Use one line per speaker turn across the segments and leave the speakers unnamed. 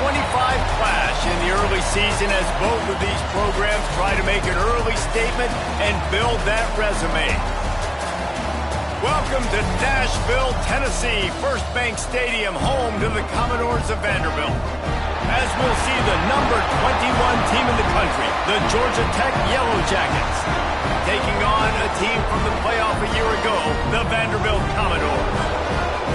clash in the early season as both of these programs try to make an early statement and build that resume. Welcome to Nashville, Tennessee, First Bank Stadium, home to the Commodores of Vanderbilt. As we'll see the number 21 team in the country, the Georgia Tech Yellow Jackets, taking on a team from the playoff a year ago, the Vanderbilt Commodores.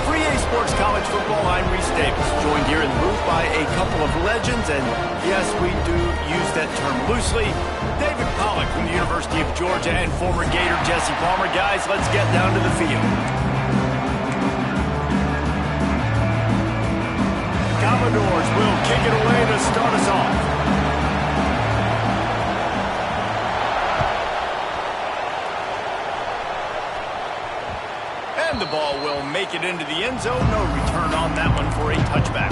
For EA Sports College Football, I'm Reese Davis, joined here in the booth by a couple of legends, and yes, we do use that term loosely. David Pollack from the University of Georgia and former Gator Jesse Palmer. Guys, let's get down to the field. The Commodores will kick it away to start us off. And the ball will make it into the end zone. No return on that one for a touchback.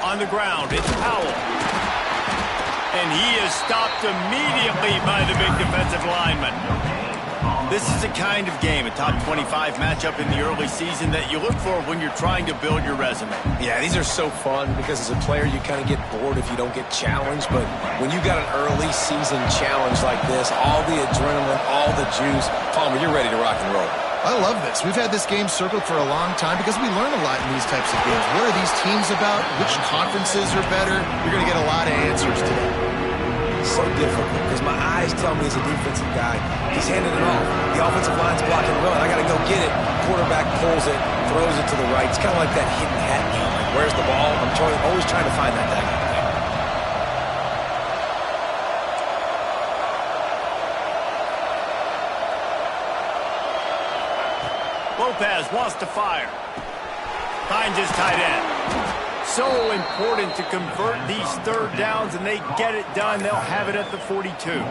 On the ground, it's Powell. And he is stopped immediately by the big defensive lineman. This is a kind of game, a top 25 matchup in the early season that you look for when you're trying to build your resume.
Yeah, these are so fun because as a player you kind of get bored if you don't get challenged, but when you got an early season challenge like this, all the adrenaline, all the juice, Palmer, you're ready to rock and roll.
I love this. We've had this game circled for a long time because we learn a lot in these types of games. What are these teams about? Which conferences are better? You're going to get a lot of answers today.
So difficult because my eyes tell me as a defensive guy, he's handing it off. The offensive line's blocking run. I got to go get it. Quarterback pulls it, throws it to the right. It's kind of like that hidden hat game. Like, where's the ball? I'm always trying to find that thing.
Lopez wants to fire. Finds his tight end. So important to convert these third downs, and they get it done. They'll have it at the 42.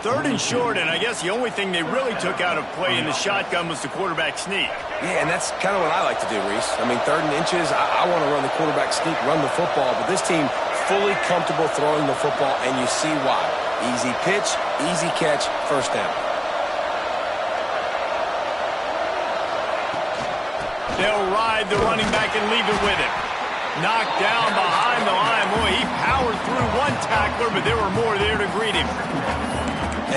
Third and short, and I guess the only thing they really took out of play in the shotgun was the quarterback sneak.
Yeah, and that's kind of what I like to do, Reese. I mean, 3rd and inches, I want to run the quarterback sneak, run the football, but this team fully comfortable throwing the football, and you see why. Easy pitch, easy catch, first down.
They'll ride the running back and leave it with him. Knocked down behind the line. Boy, he powered through one tackler, but there were more there to greet him.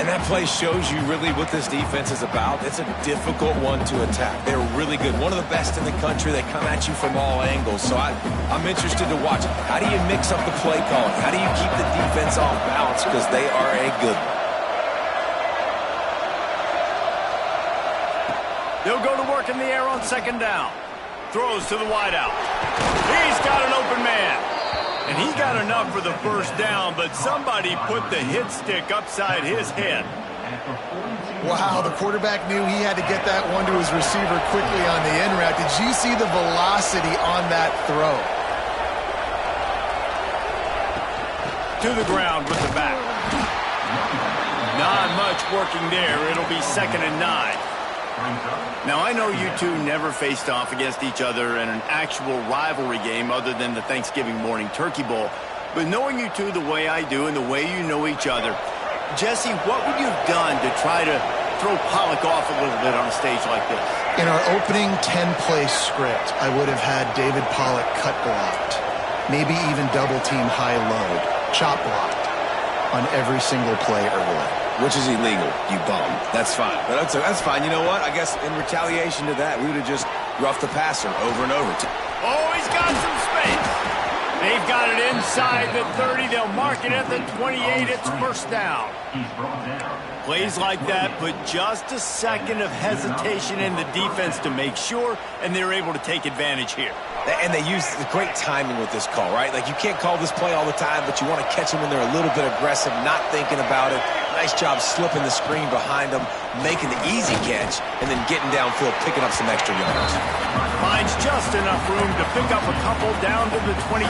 And that play shows you really what this defense is about. It's a difficult one to attack. They're really good. One of the best in the country. They come at you from all angles. So I'm interested to watch it. How do you mix up the play calling? How do you keep the defense off balance? Because they are a good one.
They'll go to work in the air on 2nd down. Throws to the wideout. He's got an open man. And he got enough for the first down, but somebody put the hit stick upside his head.
Wow, the quarterback knew he had to get that one to his receiver quickly on the in route. Did you see the velocity on that throw?
To the ground with the back. Not much working there. It'll be 2nd and 9. Now, I know you two never faced off against each other in an actual rivalry game other than the Thanksgiving morning Turkey Bowl. But knowing you two the way I do and the way you know each other, Jesse, what would you have done to try to throw Pollack off a little bit on a stage like this?
In our opening 10-play script, I would have had David Pollack cut blocked, maybe even double-team high load, chop blocked on every single play early.
Which is illegal, you bum. That's fine. But that's fine. You know what? I guess in retaliation to that, we would have just roughed the passer over and over.
Oh, he's got some space. They've got it inside the 30. They'll mark it at the 28. It's first down. Plays like that put just a second of hesitation in the defense to make sure, and they're able to take advantage here.
And they use the great timing with this call, right? Like, you can't call this play all the time, but you want to catch them when they're a little bit aggressive, not thinking about it. Nice job slipping the screen behind them, making the easy catch, and then getting downfield, picking up some extra yards.
Finds just enough room to pick up a couple down to the 20.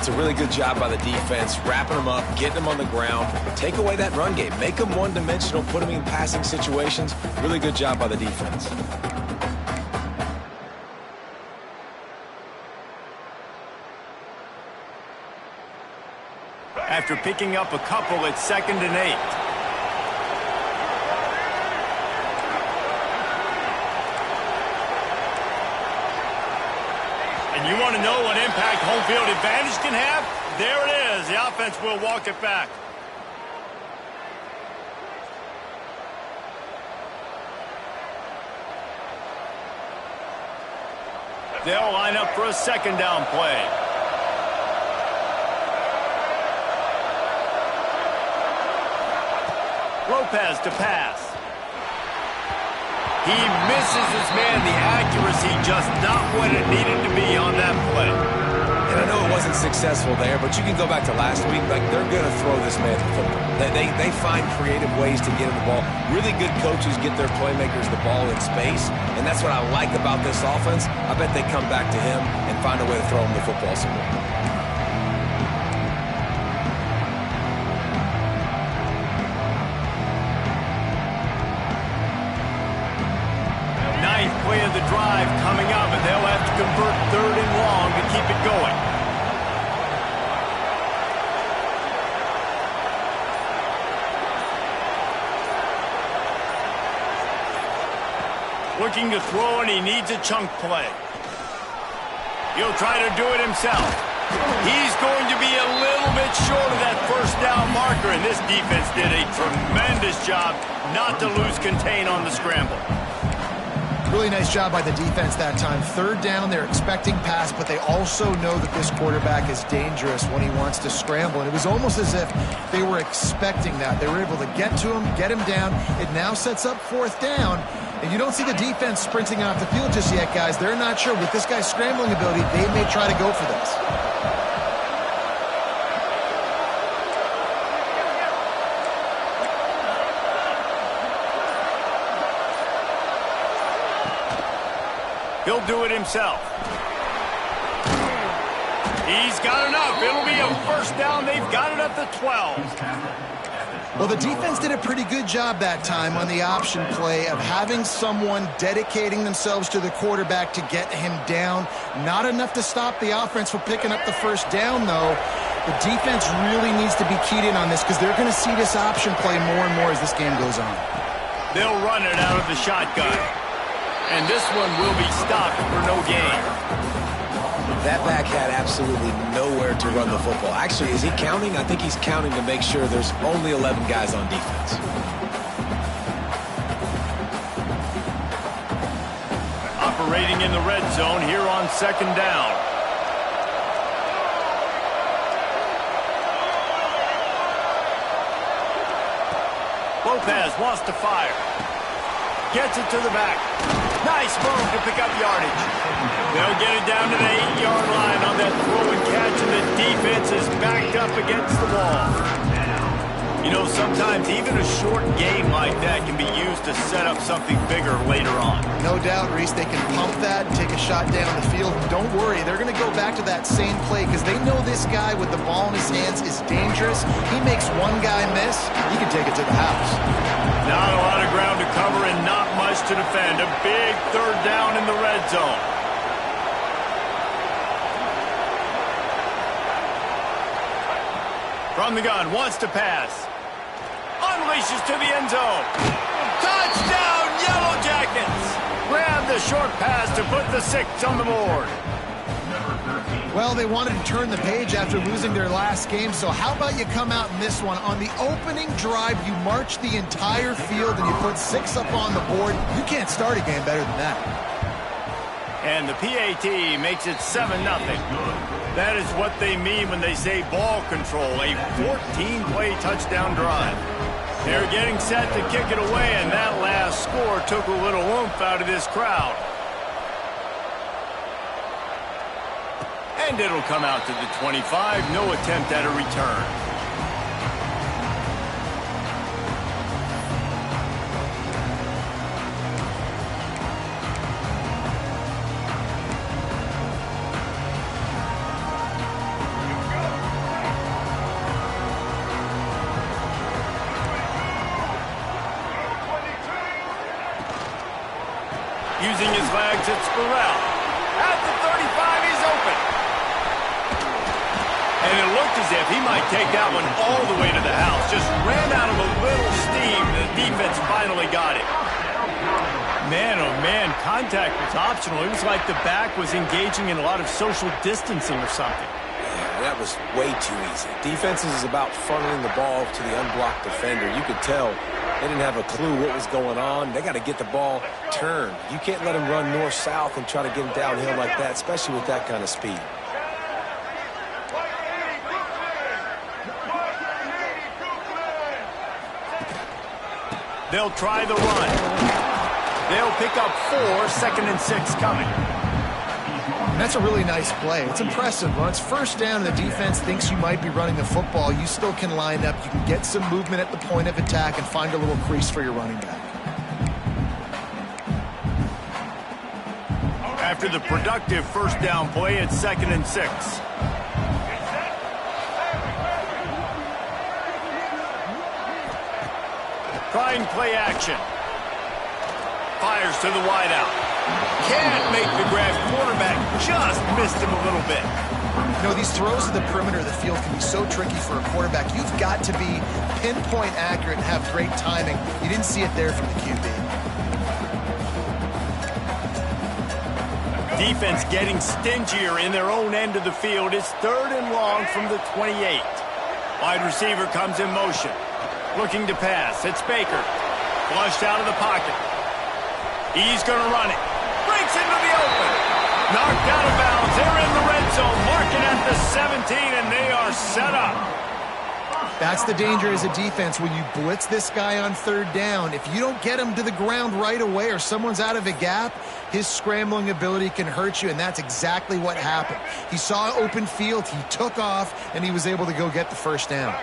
It's a really good job by the defense, wrapping them up, getting them on the ground. Take away that run game. Make them one-dimensional, put them in passing situations. Really good job by the defense.
After picking up a couple, it's 2nd and 8. And you want to know what impact home field advantage can have? There it is. The offense will walk it back. They'll line up for a 2nd down play. Lopez to pass. He misses his man. The accuracy just not what it needed to be on that play.
And I know it wasn't successful there, but you can go back to last week. Like, they're going to throw this man the football. They find creative ways to get him the ball. Really good coaches get their playmakers the ball in space, and that's what I like about this offense. I bet they come back to him and find a way to throw him the football some more.
Play of the drive coming up, and they'll have to convert 3rd and long to keep it going. Looking to throw, and he needs a chunk play. He'll try to do it himself. He's going to be a little bit short of that 1st down marker, and this defense did a tremendous job not to lose contain on the scramble.
Really nice job by the defense that time. 3rd down, they're expecting pass, but they also know that this quarterback is dangerous when he wants to scramble. And it was almost as if they were expecting that. They were able to get to him, get him down. It now sets up 4th down. And you don't see the defense sprinting off the field just yet, guys. They're not sure. With this guy's scrambling ability, they may try to go for this.
He'll do it himself. He's got enough. It'll be a 1st down. They've got it up to 12.
Well, the defense did a pretty good job that time on the option play of having someone dedicating themselves to the quarterback to get him down. Not enough to stop the offense from picking up the 1st down, though. The defense really needs to be keyed in on this because they're going to see this option play more and more as this game goes on.
They'll run it out of the shotgun. And this one will be stopped for no gain.
That back had absolutely nowhere to run the football. Actually, is he counting? I think he's counting to make sure there's only 11 guys on defense.
Operating in the red zone here on 2nd down. Lopez wants to fire. Gets it to the back. Nice move to pick up yardage. They'll get it down to the 8-yard line on that throw and catch, and the defense is backed up against the wall. You know, sometimes even a short game like that can be used to set up something bigger later on.
No doubt, Reese, they can pump that and take a shot down the field. Don't worry, they're going to go back to that same play because they know this guy with the ball in his hands is dangerous. He makes one guy miss, he can take it to the house.
Not a lot of ground to cover and not much to defend. A big 3rd down in the red zone. From the gun, wants to pass. Unleashes to the end zone. Touchdown, Yellow Jackets! Grab the short pass to put the 6 on the board.
Well, they wanted to turn the page after losing their last game, so how about you come out in this one? On the opening drive, you march the entire field and you put 6 up on the board. You can't start a game better than that.
And the PAT makes it 7-0. That is what they mean when they say ball control, a 14-play touchdown drive. They're getting set to kick it away, and that last score took a little oomph out of this crowd. And it'll come out to the 25. No attempt at a return. Using his legs, it's Burrell. At the 35, he's open. And it looked as if he might take that one all the way to the house. Just ran out of a little steam. The defense finally got it. Man, oh man, contact was optional. It was like the back was engaging in a lot of social distancing or something.
Yeah, that was way too easy. Defenses is about funneling the ball to the unblocked defender. You could tell they didn't have a clue what was going on. They got to get the ball turned. You can't let him run north-south and try to get him downhill like that, especially with that kind of speed.
They'll try the run. They'll pick up 4, 2nd and 6 coming.
And that's a really nice play. It's impressive. When it's first down and the defense thinks you might be running the football, you still can line up. You can get some movement at the point of attack and find a little crease for your running back.
After the productive first down play, it's 2nd and 6. Trying play action. Fires to the wideout. Can't make the grab. Quarterback just missed him a little bit.
You know, these throws to the perimeter of the field can be so tricky for a quarterback. You've got to be pinpoint accurate and have great timing. You didn't see it there from the QB.
Defense getting stingier in their own end of the field. It's 3rd and long from the 28. Wide receiver comes in motion. Looking to pass. It's Baker. Flushed out of the pocket. He's going to run it. Breaks into the open. Knocked out of bounds. They're in the red zone. Marking at the 17, and they are set up.
That's the danger as a defense. When you blitz this guy on 3rd down, if you don't get him to the ground right away or someone's out of a gap, his scrambling ability can hurt you, and that's exactly what happened. He saw open field, he took off, and he was able to go get the first down.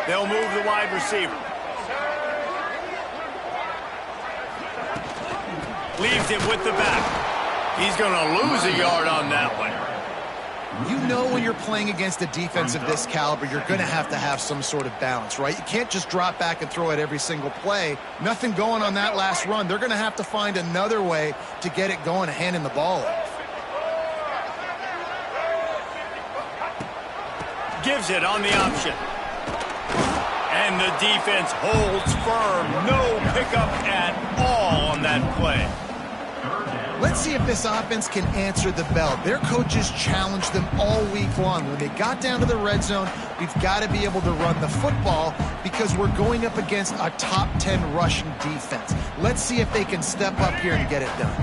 They'll move the wide receiver. Leaves it with the back. He's going to lose a yard on that one.
You know when you're playing against a defense of this caliber, you're going to have some sort of balance, right? You can't just drop back and throw it every single play. Nothing going on that last run. They're going to have to find another way to get it going, handing the ball off.
Gives it on the option. And the defense holds firm. No pickup at all on that play.
Let's see if this offense can answer the bell. Their coaches challenged them all week long. When they got down to the red zone, we've got to be able to run the football because we're going up against a top 10 rushing defense. Let's see if they can step up here and get it done.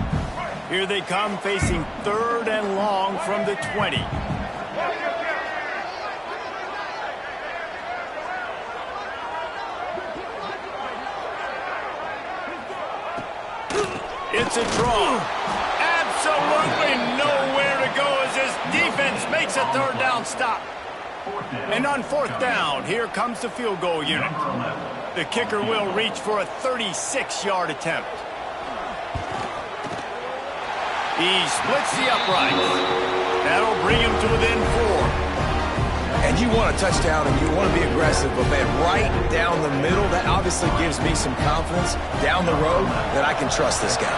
Here they come facing 3rd and long from the 20. It's a draw. Absolutely nowhere to go as this defense makes a 3rd down stop. And on 4th down, here comes the field goal unit. The kicker will reach for a 36-yard attempt. He splits the upright. That'll bring him to within 4.
And you want a touchdown and you want to be aggressive, but man, right down the middle, that obviously gives me some confidence down the road that I can trust this guy.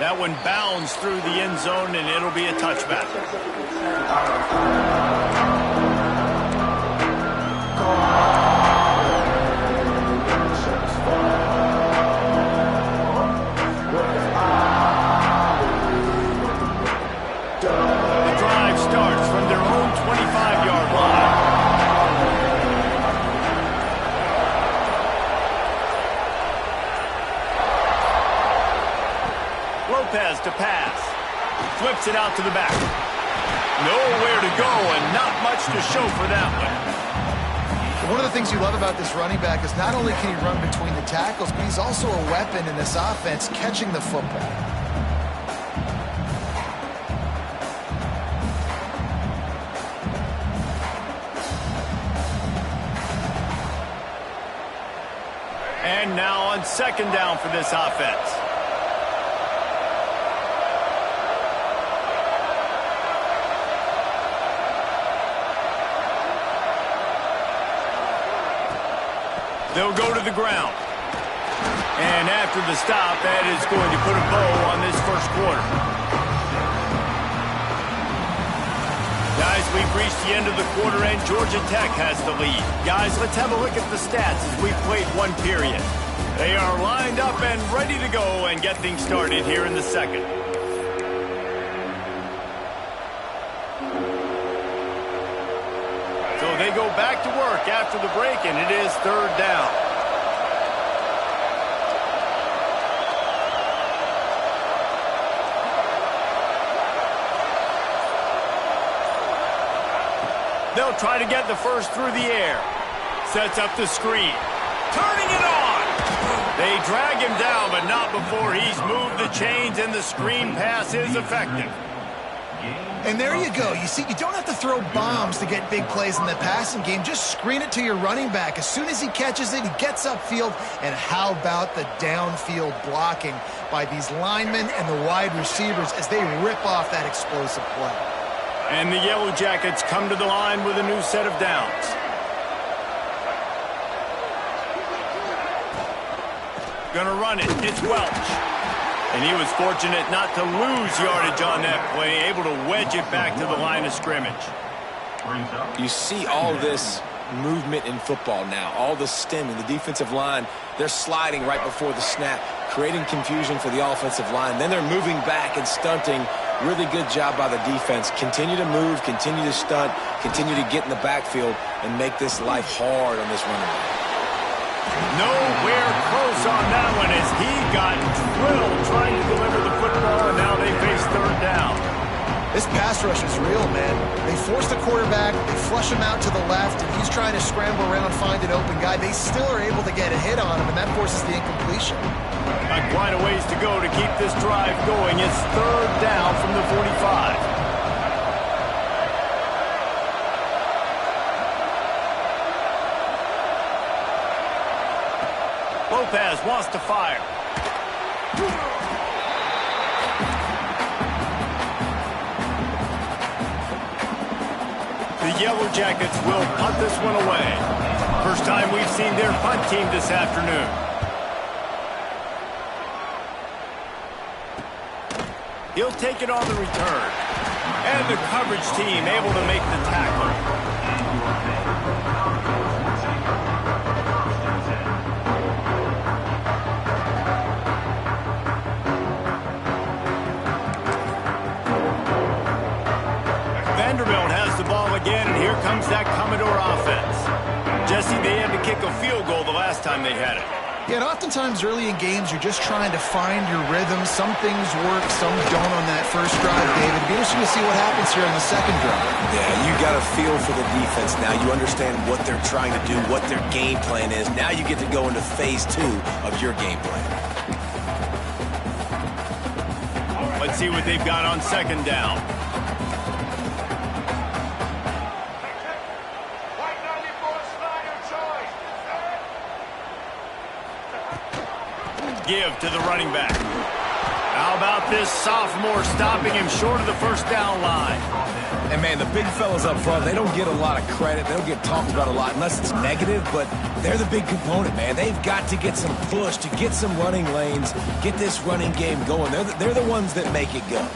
That one bounds through the end zone, and it'll be a touchback. The drive starts from their own 25-yard line. Lopez to pass. Flips it out to the back. Nowhere to go and not much to show for that one.
One of the things you love about this running back is not only can he run between the tackles, but he's also a weapon in this offense catching the football.
And now on 2nd down for this offense. They'll go to the ground. And after the stop, that is going to put a bow on this first quarter. Guys, we've reached the end of the quarter, and Georgia Tech has the lead. Guys, let's have a look at the stats as we've played one period. They are lined up and ready to go and get things started here in the second. So they go back to work after the break, and it is third down. They'll try to get the first through the air. Sets up the screen. Turning it on. They drag him down, but not before he's moved the chains, and the screen pass is effective.
And there you go. You see, you don't have to throw bombs to get big plays in the passing game. Just screen it to your running back. As soon as he catches it, he gets upfield. And how about the downfield blocking by these linemen and the wide receivers as they rip off that explosive play.
And the Yellow Jackets come to the line with a new set of downs. Gonna run it. It's Welch. And he was fortunate not to lose yardage on that play, able to wedge it back to the line of scrimmage.
You see all this movement in football now, all the stemming, the defensive line, they're sliding right before the snap, creating confusion for the offensive line. Then they're moving back and stunting. Really good job by the defense. Continue to move, continue to stunt, continue to get in the backfield and make this life hard on this running back.
Nowhere close on that one as he got drilled trying to deliver the football, and now they face third down.
This pass rush is real, man. They force the quarterback, they flush him out to the left, and he's trying to scramble around, find an open guy. They still are able to get a hit on him, and that forces the incompletion.
Got quite a ways to go to keep this drive going. It's third down from the 45. Lopez wants to fire. The Yellow Jackets will punt this one away. First time we've seen their punt team this afternoon. He'll take it on the return. And the coverage team able to make the tackle. Vanderbilt has the ball again, and here comes that Commodore offense. Jesse, they had to kick a field goal the last time they had it.
Yeah, and oftentimes early in games, you're just trying to find your rhythm. Some things work, some don't on that first drive, David. It'd be interesting to see what happens here on the second drive.
Yeah, you got a feel for the defense now. You understand what they're trying to do, what their game plan is. Now you get to go into phase 2 of your game plan.
Let's see what they've got on second down. Give to the running back. How about this sophomore stopping him short of the first down line?
And, man, the big fellas up front, they don't get a lot of credit. They don't get talked about a lot unless it's negative, but they're the big component, man. They've got to get some push, to get some running lanes, get this running game going. They're the ones that make it go.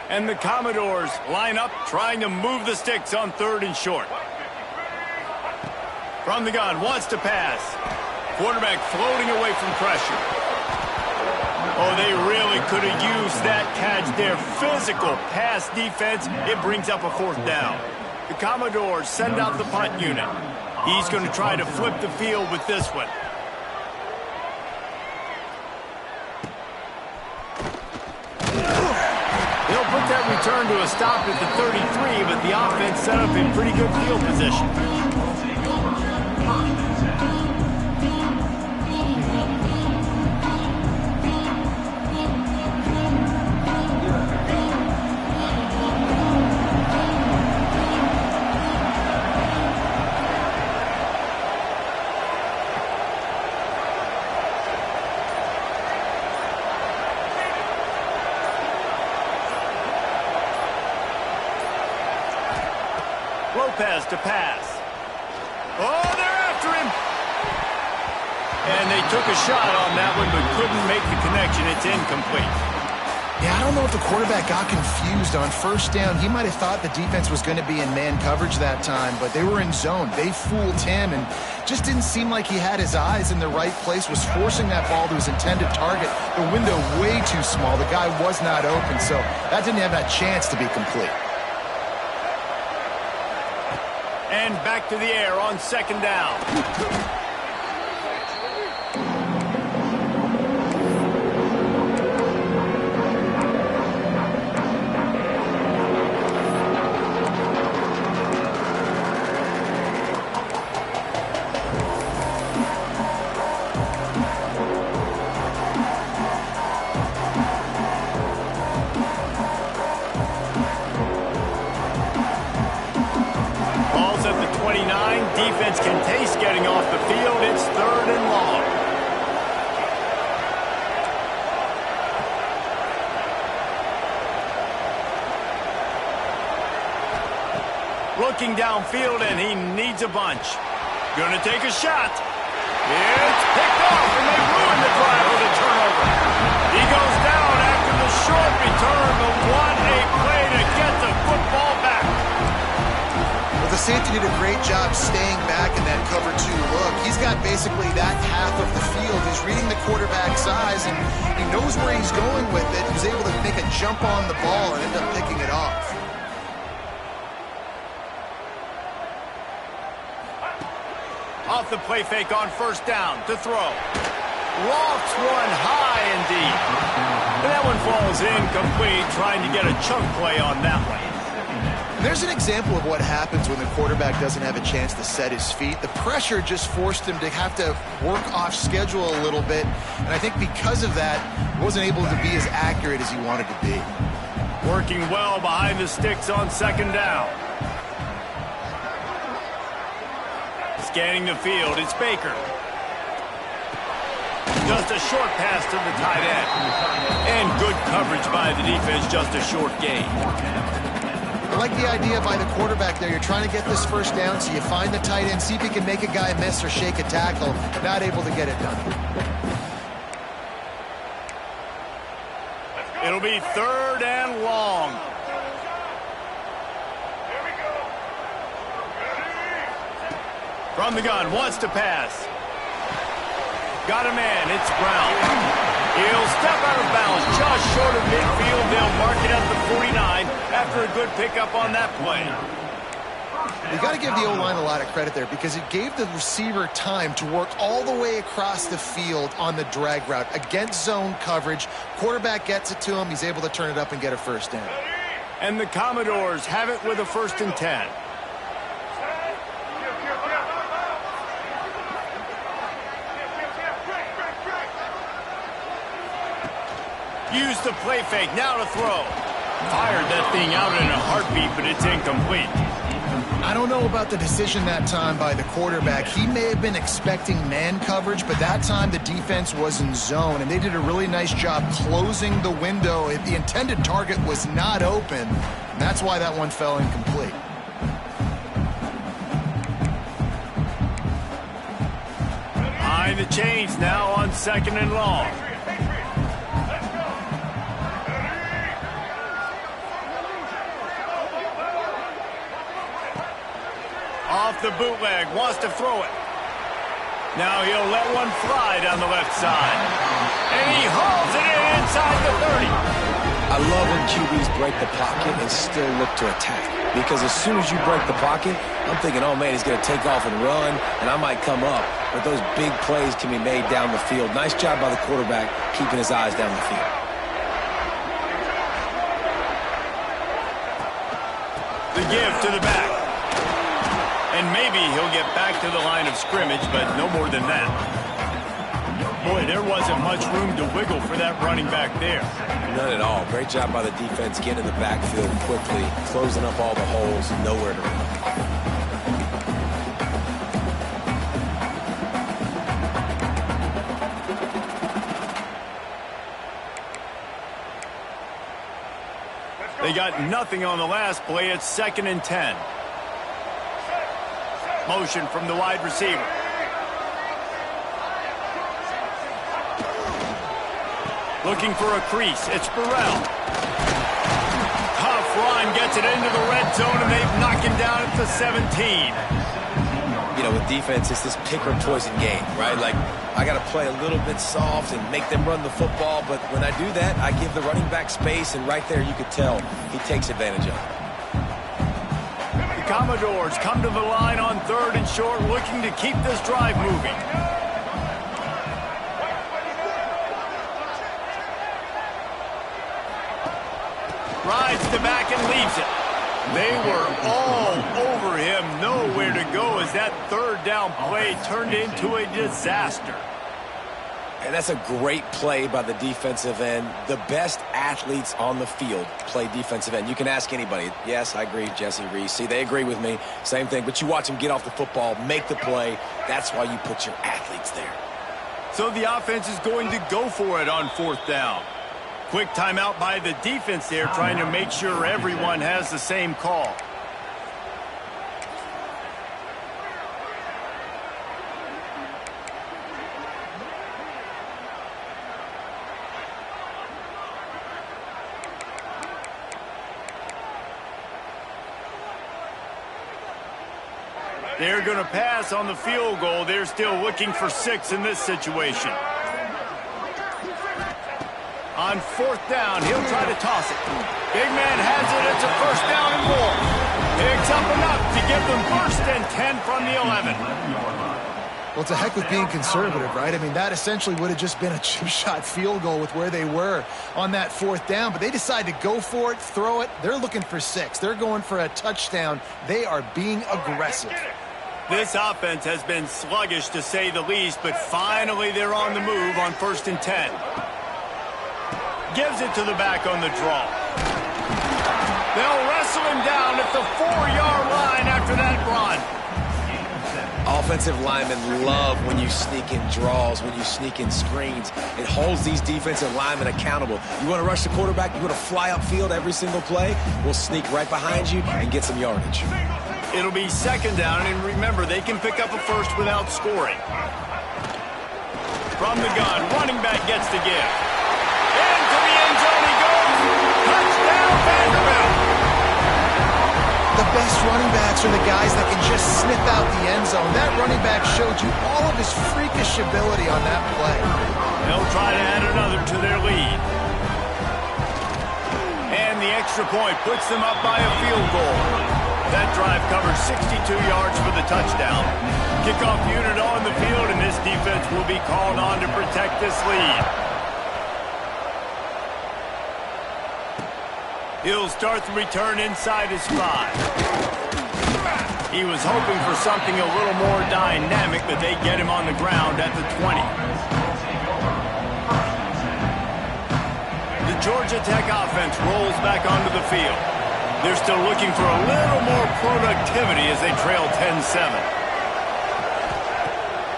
And the Commodores line up, trying to move the sticks on third and short. From the gun, wants to pass. Quarterback floating away from pressure. Oh, they really could have used that catch there. Physical pass defense. It brings up a fourth down. The Commodores send out the punt unit. He's going to try to flip the field with this one. They'll put that return to a stop at the 33, but the offense set up in pretty good field position. Lopez to pass. Oh, they're after him. And they took a shot on that one, but couldn't make the connection. It's incomplete.
Yeah, I don't know if the quarterback got confused on first down. He might have thought the defense was going to be in man coverage that time, but they were in zone. They fooled him and just didn't seem like he had his eyes in the right place, was forcing that ball to his intended target. The window way too small. The guy was not open, so that didn't have that chance to be complete.
And back to the air on second down. Defense can taste getting off the field. It's third and long. Looking downfield, and he needs a bunch. Gonna take a shot. It's picked off, and they ruined the drive with a turnover. He goes down after the short return, but what a play to get the football back.
The safety did a great job staying back in that cover 2 look. He's got basically that half of the field. He's reading the quarterback's eyes, and he knows where he's going with it. He was able to make a jump on the ball and end up picking it off.
Off the play fake on first down to throw. Lofts one high and deep. And that one falls incomplete, trying to get a chunk play on that one.
There's an example of what happens when the quarterback doesn't have a chance to set his feet. The pressure just forced him to have to work off schedule a little bit, and I think because of that, he wasn't able to be as accurate as he wanted to be.
Working well behind the sticks on second down. Scanning the field, it's Baker. Just a short pass to the tight end. And good coverage by the defense, just a short gain.
I like the idea by the quarterback there. You're trying to get this first down, so you find the tight end, see if he can make a guy miss or shake a tackle. Not able to get it done.
It'll be third and long. From the gun, wants to pass. Got a man, it's Brown. He'll step out of bounds just short of midfield. They'll mark it at the 49 after a good pickup on that play.
You got to give the O-line a lot of credit there because it gave the receiver time to work all the way across the field on the drag route against zone coverage. Quarterback gets it to him. He's able to turn it up and get a first down.
And the Commodores have it with a 1st and 10. Use the play fake, now to throw. Fired that thing out in a heartbeat, but it's incomplete.
I don't know about the decision that time by the quarterback. He may have been expecting man coverage, but that time the defense was in zone, and they did a really nice job closing the window. If the intended target was not open, that's why that one fell incomplete.
Behind the chains now on second and long. Off the bootleg, wants to throw it. Now he'll let one fly down the left side. And he hauls it in inside the 30.
I love when QBs break the pocket and still look to attack. Because as soon as you break the pocket, I'm thinking, oh man, he's going to take off and run, and I might come up. But those big plays can be made down the field. Nice job by the quarterback keeping his eyes down the field.
The give to the back. And maybe he'll get back to the line of scrimmage, but no more than that. Boy, there wasn't much room to wiggle for that running back there.
None at all. Great job by the defense getting in the backfield quickly, closing up all the holes, nowhere to run.
They got nothing on the last play. It's 2nd and 10. Motion from the wide receiver. Looking for a crease. It's Burrell. Tough run, gets it into the red zone, and they've knocked him down at the 17.
You know, with defense, it's this pick or poison game, right? Like, I got to play a little bit soft and make them run the football, but when I do that, I give the running back space, and right there you could tell he takes advantage of it.
The Commodores come to the line on 3rd and short, looking to keep this drive moving. Rides the back and leaves it. They were all over him, nowhere to go as that 3rd down play turned into a disaster.
And that's a great play by the defensive end. The best athletes on the field play defensive end. You can ask anybody. Yes, I agree, Jesse Reese. See, they agree with me. Same thing. But you watch them get off the football, make the play. That's why you put your athletes there.
So the offense is going to go for it on 4th down. Quick timeout by the defense there, trying to make sure everyone has the same call. They're going to pass on the field goal. They're still looking for 6 in this situation. On 4th down, he'll try to toss it. Big man has it. It's a 1st down and more. Picks up enough to give them 1st and 10 from the 11.
Well, to heck with being conservative, right? I mean, that essentially would have just been a chip shot field goal with where they were on that 4th down. But they decide to go for it, throw it. They're looking for 6. They're going for a touchdown. They are being aggressive.
This offense has been sluggish, to say the least, but finally they're on the move on 1st and 10. Gives it to the back on the draw. They'll wrestle him down at the 4-yard line after that run.
Offensive linemen love when you sneak in draws, when you sneak in screens. It holds these defensive linemen accountable. You want to rush the quarterback, you want to fly upfield every single play, we'll sneak right behind you and get some yardage.
It'll be 2nd down, and remember, they can pick up a 1st without scoring. From the gun, running back gets the give. Into the end zone he goes. Touchdown, Vanderbilt.
The best running backs are the guys that can just snip out the end zone. That running back showed you all of his freakish ability on that play.
They'll try to add another to their lead. And the extra point puts them up by a field goal. That drive covers 62 yards for the touchdown. Kickoff unit on the field, and this defense will be called on to protect this lead. He'll start the return inside his 5. He was hoping for something a little more dynamic, but they get him on the ground at the 20. The Georgia Tech offense rolls back onto the field. They're still looking for a little more productivity as they trail 10-7.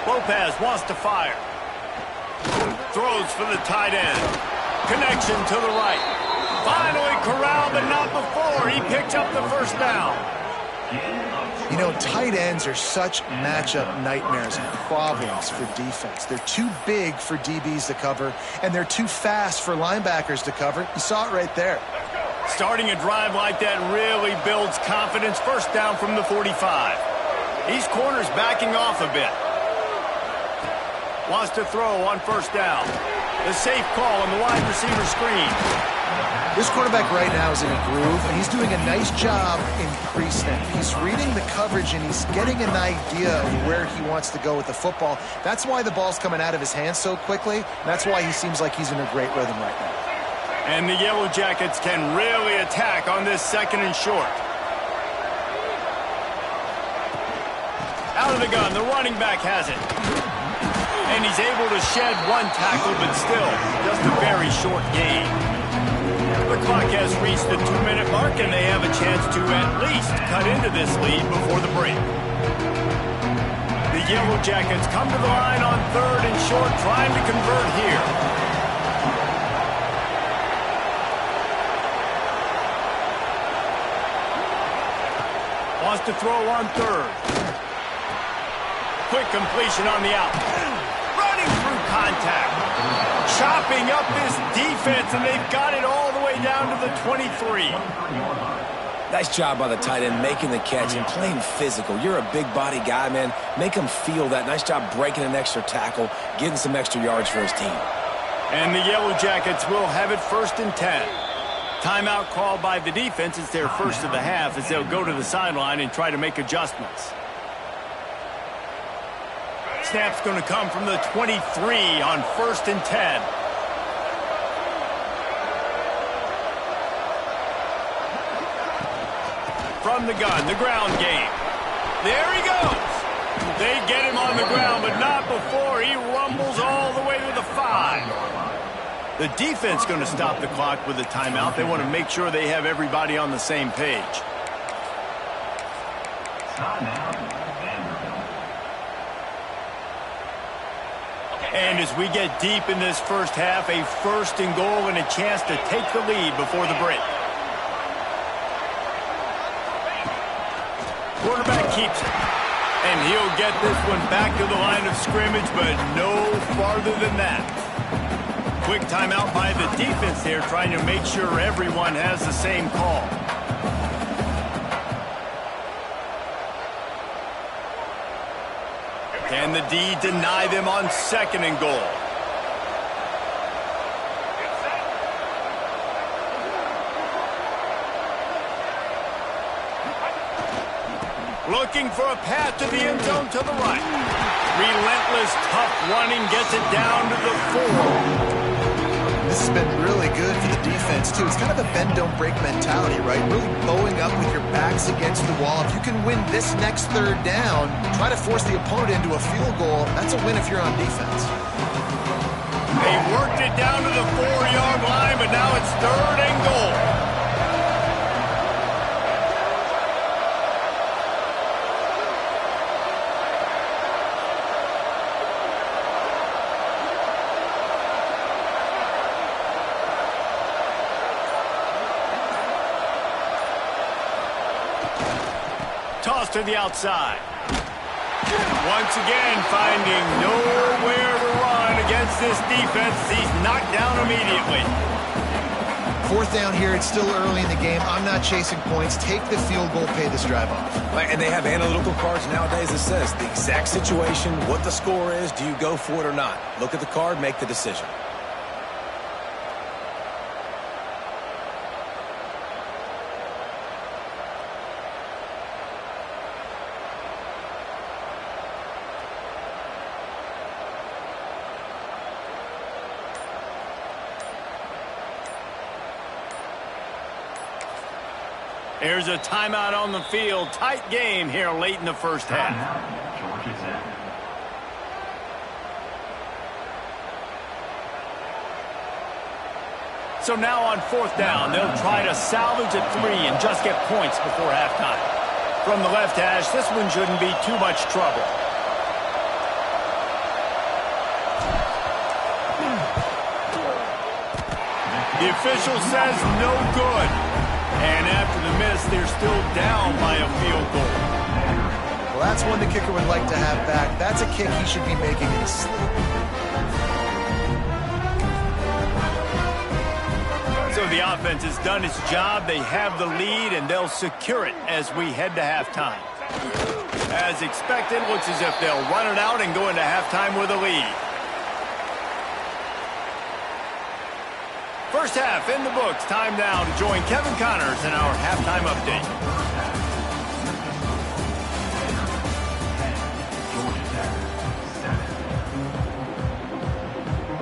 Lopez wants to fire. Throws for the tight end. Connection to the right. Finally corralled, but not before. He picked up the 1st down.
You know, tight ends are such matchup nightmares and problems for defense. They're too big for DBs to cover, and they're too fast for linebackers to cover. You saw it right there.
Starting a drive like that really builds confidence. 1st down from the 45. These corners backing off a bit. Wants to throw on 1st down. The safe call on the wide receiver screen.
This quarterback right now is in a groove, and he's doing a nice job in pre-snap. He's reading the coverage, and he's getting an idea of where he wants to go with the football. That's why the ball's coming out of his hands so quickly. That's why he seems like he's in a great rhythm right now.
And the Yellow Jackets can really attack on this 2nd and short. Out of the gun, the running back has it. And he's able to shed 1 tackle, but still just a very short gain. The clock has reached the 2-minute mark, and they have a chance to at least cut into this lead before the break. The Yellow Jackets come to the line on 3rd and short, trying to convert here. Wants to throw on 3rd. quick completion on the out. Running through contact. Chopping up this defense, and they've got it all the way down to the 23.
Nice job by the tight end making the catch and playing physical. You're a big body guy, man. Make him feel that. Nice job breaking an extra tackle, getting some extra yards for his team.
And the Yellow Jackets will have it 1st and 10. Timeout called by the defense. It's their first of the half as they'll go to the sideline and try to make adjustments. Snap's going to come from the 23 on 1st and 10. From the gun, the ground game. There he goes. They get him on the ground, but not before he rumbles all the way to the 5. The defense going to stop the clock with a timeout. They want to make sure they have everybody on the same page. And as we get deep in this first half, a 1st and goal and a chance to take the lead before the break. Quarterback keeps it. And he'll get this one back to the line of scrimmage, but no farther than that. Quick timeout by the defense there, trying to make sure everyone has the same call. Can the D deny them on 2nd and goal? Looking for a path to the end zone to the right. Relentless, tough running gets it down to the 4.
This has been really good for the defense, too. It's kind of a bend-don't-break mentality, right? Really bowing up with your backs against the wall. If you can win this next 3rd down, try to force the opponent into a field goal, that's a win if you're on defense.
They worked it down to the 4-yard line, but now it's 3rd and goal. Toss to the outside. Once again, finding nowhere to run against this defense. He's knocked down immediately.
4th down here. It's still early in the game. I'm not chasing points. Take the field goal, pay this drive off.
And they have analytical cards nowadays that says the exact situation, what the score is, do you go for it or not? Look at the card, make the decision.
There's a timeout on the field. Tight game here late in the first half. So now on 4th down, they'll try to salvage a 3 and just get points before halftime. From the left hash, this one shouldn't be too much trouble. The official says no good. And after the miss, they're still down by a field goal.
Well, that's one the kicker would like to have back. That's a kick he should be making in his sleep.
So the offense has done its job. They have the lead, and they'll secure it as we head to halftime. As expected, looks as if they'll run it out and go into halftime with a lead. First half in the books. Time now to join Kevin Connors in our halftime update.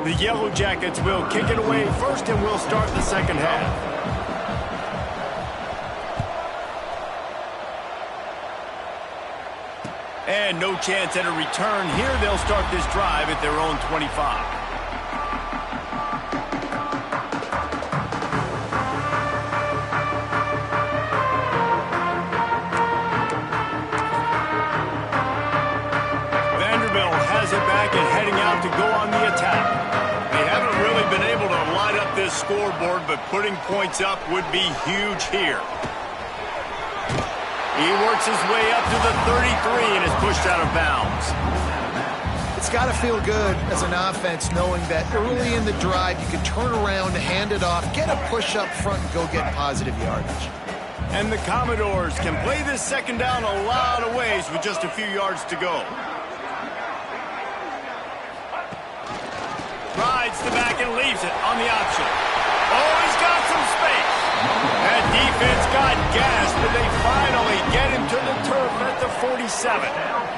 The Yellow Jackets will kick it away first, and we'll start the second half. And no chance at a return here. They'll start this drive at their own 25. Scoreboard, but putting points up would be huge here. He works his way up to the 33 and is pushed out of bounds.
It's got to feel good as an offense knowing that early in the drive you can turn around, hand it off, get a push up front, and go get positive yardage.
And the Commodores can play this second down a lot of ways with just a few yards to go. Rides the back and leaves it on the option. Oh, he's got some space. That defense got gas, but they finally get him to the turf at the 47.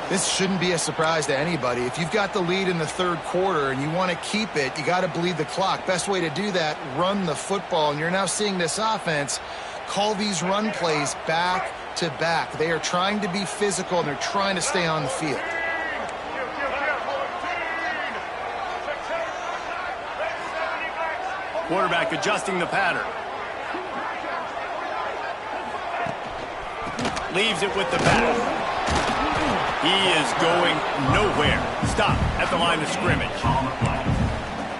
This shouldn't be a surprise to anybody. If you've got the lead in the third quarter and you want to keep it, you got to bleed the clock. Best way to do that, run the football. And you're now seeing this offense call these run plays back to back. They are trying to be physical, and they're trying to stay on the field.
Quarterback adjusting the pattern. Leaves it with the back. He is going nowhere. Stop at the line of scrimmage.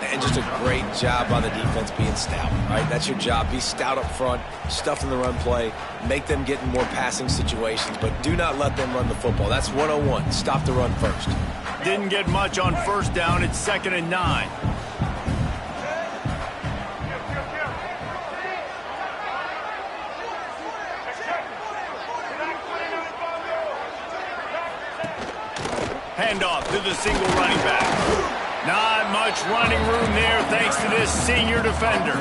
And just a great job by the defense being stout, right? That's your job. Be stout up front, stuff in the run play, make them get in more passing situations, but do not let them run the football. That's 101. Stop the run first.
Didn't get much on first down. It's 2nd and 9. Handoff to the single running back. Not much running room there thanks to this senior defender.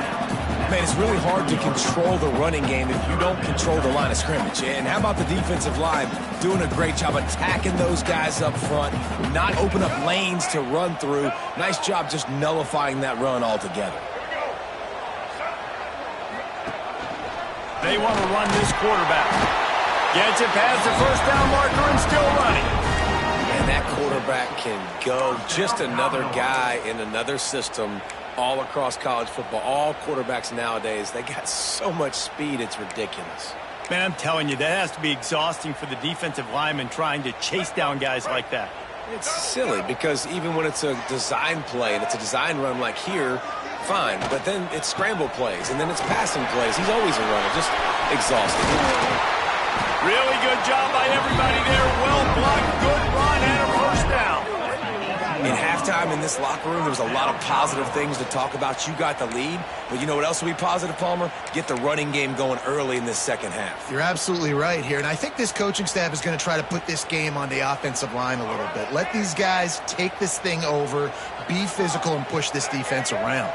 Man, it's really hard to control the running game if you don't control the line of scrimmage. And how about the defensive line doing a great job attacking those guys up front, not open up lanes to run through. Nice job just nullifying that run altogether.
They want to run this quarterback. Gets it past the first down marker and still running.
And that quarterback can go. Just another guy in another system all across college football. All quarterbacks nowadays, they got so much speed, it's ridiculous.
Man, I'm telling you, that has to be exhausting for the defensive lineman trying to chase down guys like that.
It's silly because even when it's a design play and it's a design run like here, fine. But then it's scramble plays and then it's passing plays. He's always a runner. Just exhausting.
Really good job by everybody there. Well blocked, good run, and a first down.
In halftime in this locker room, there was a lot of positive things to talk about. You got the lead, but you know what else will be positive, Palmer? Get the running game going early in this second half.
You're absolutely right here, and I think this coaching staff is going to try to put this game on the offensive line a little bit. Let these guys take this thing over, be physical, and push this defense around.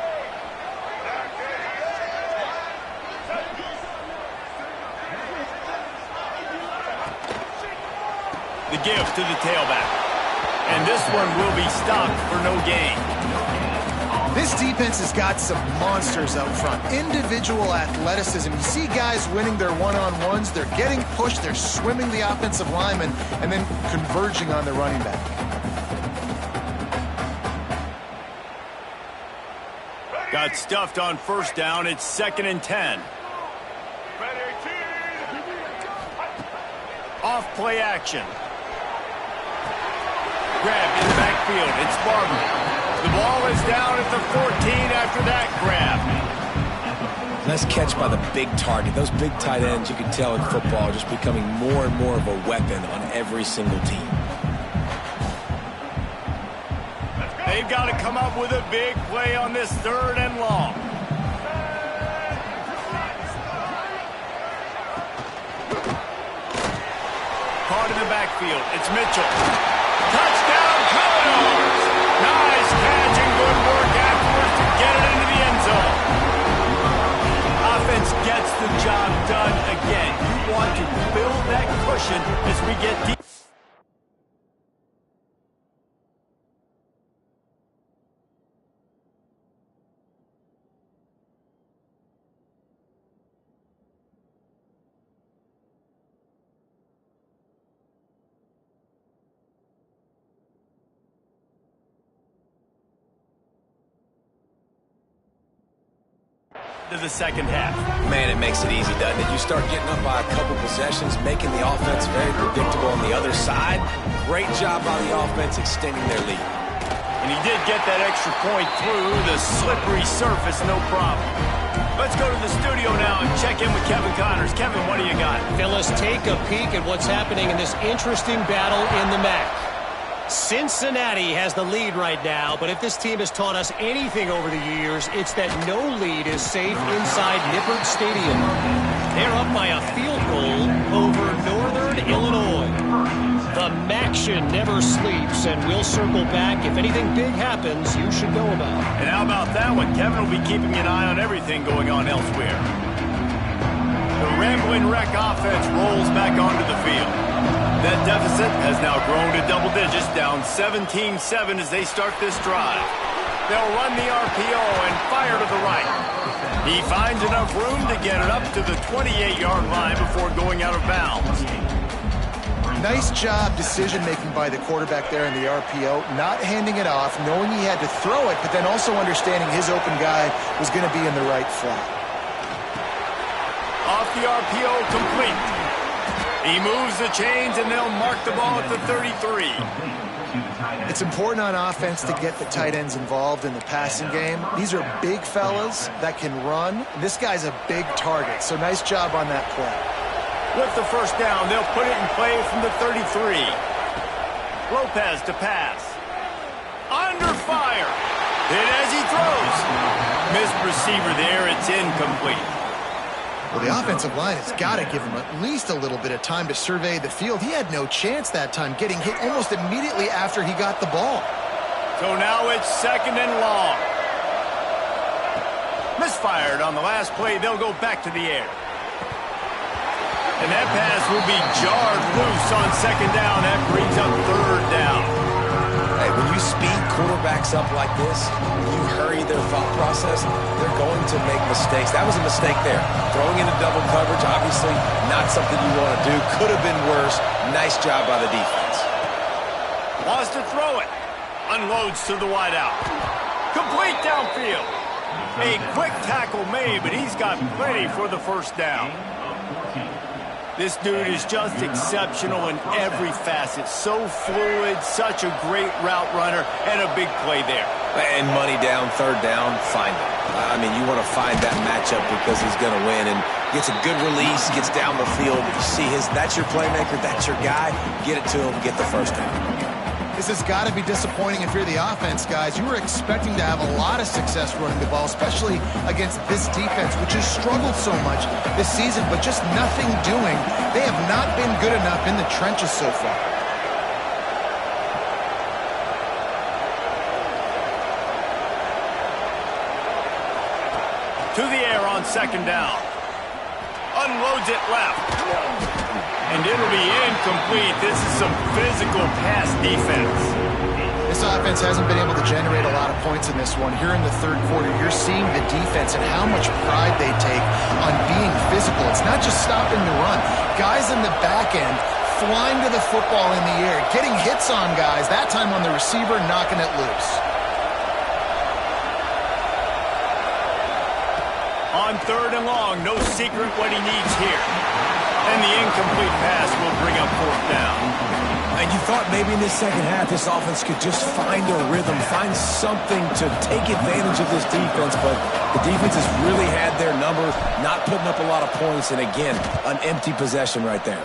The give to the tailback. And this one will be stopped for no gain.
This defense has got some monsters up front. Individual athleticism. You see guys winning their one-on-ones. They're getting pushed. They're swimming the offensive lineman and then converging on the running back.
Got stuffed on first down. It's 2nd and 10. Off play action. Grab in the backfield. It's Barber. The ball is down at the 14 after that grab.
Nice catch by the big target. Those big tight ends, you can tell in football, are just becoming more and more of a weapon on every single team.
They've got to come up with a big play on this 3rd and long. Caught in the backfield. It's Mitchell. Touchdown, Commodores! Nice catch and good work afterwards to get it into the end zone. Offense gets the job done again. You want to build that cushion as we get deep. To the second half.
Man, it makes it easy, doesn't it? You start getting up by a couple possessions, making the offense very predictable on the other side. Great job by the offense extending their lead.
And he did get that extra point through the slippery surface, no problem. Let's go to the studio now and check in with Kevin Connors. Kevin, what do you got?
Phyllis, take a peek at what's happening in this interesting battle in the MAC. Cincinnati has the lead right now, but if this team has taught us anything over the years, it's that no lead is safe inside Nippert Stadium. They're up by a field goal over Northern Illinois. The Maction never sleeps, and we'll circle back. If anything big happens, you should know about it.
And how about that one? Kevin will be keeping an eye on everything going on elsewhere. The Ramblin' Wreck offense rolls back onto the field. That deficit has now grown to double digits, down 17-7 as they start this drive. They'll run the RPO and fire to the right. He finds enough room to get it up to the 28-yard line before going out of bounds.
Nice job decision-making by the quarterback there in the RPO, not handing it off, knowing he had to throw it, but then also understanding his open guy was going to be in the right flat.
Off the RPO, complete. He moves the chains, and they'll mark the ball at the 33.
It's important on offense to get the tight ends involved in the passing game. These are big fellas that can run. This guy's a big target, so nice job on that play.
With the first down, they'll put it in play from the 33. Lopez to pass. Under fire. Hit as he throws. Missed receiver there. It's incomplete.
Well, the offensive line has got to give him at least a little bit of time to survey the field. He had no chance that time, getting hit almost immediately after he got the ball.
So now it's second and long. Misfired on the last play. They'll go back to the air. And that pass will be jarred loose on second down. That brings up third down.
Hey, when you speed quarterbacks up like this, you hurry their thought process, they're going to make mistakes. That was a mistake there. Throwing into double coverage, obviously not something you want to do. Could have been worse. Nice job by the defense.
Wants to throw it. Unloads to the wideout. Complete downfield. A quick tackle made, but he's got plenty for the first down. This dude is just exceptional in every facet. So fluid, such a great route runner, and a big play there.
And money down, third down, find him. I mean, you want to find that matchup because he's going to win and gets a good release, gets down the field. You see that's your playmaker, that's your guy. Get it to him, get the first down.
This has got to be disappointing if you're the offense, guys. You were expecting to have a lot of success running the ball, especially against this defense, which has struggled so much this season, but just nothing doing. They have not been good enough in the trenches so far.
To the air on second down. Unloads it left. And it'll be incomplete. This is some physical pass defense.
This offense hasn't been able to generate a lot of points in this one. Here in the third quarter, you're seeing the defense and how much pride they take on being physical. It's not just stopping the run. Guys in the back end flying to the football in the air, getting hits on guys, that time on the receiver, knocking it loose.
On third and long, no secret what he needs here. And the incomplete pass will bring up fourth down.
And you thought maybe in this second half this offense could just find a rhythm, find something to take advantage of this defense, but the defense has really had their number, not putting up a lot of points, and again, an empty possession right there.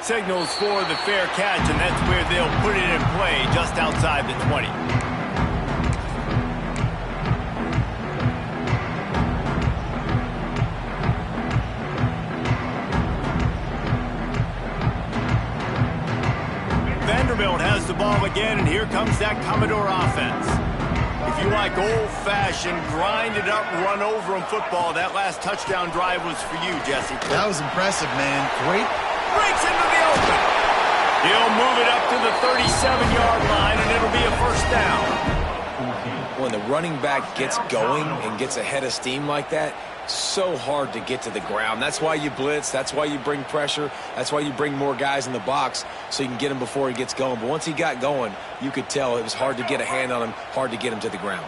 Signals for the fair catch, and that's where they'll put it in play, just outside the 20. Vanderbilt has the ball again, and here comes that Commodore offense. If you like old-fashioned, grind-it-up, run-over-'em football, that last touchdown drive was for you, Jesse.
That was impressive, man. Great.
Breaks into the open. He'll move it up to the 37-yard line, and it'll be a first down.
When the running back gets going and gets ahead of steam like that, so hard to get to the ground. That's why you blitz. That's why you bring pressure. That's why you bring more guys in the box so you can get him before he gets going. But once he got going, you could tell it was hard to get a hand on him, hard to get him to the ground.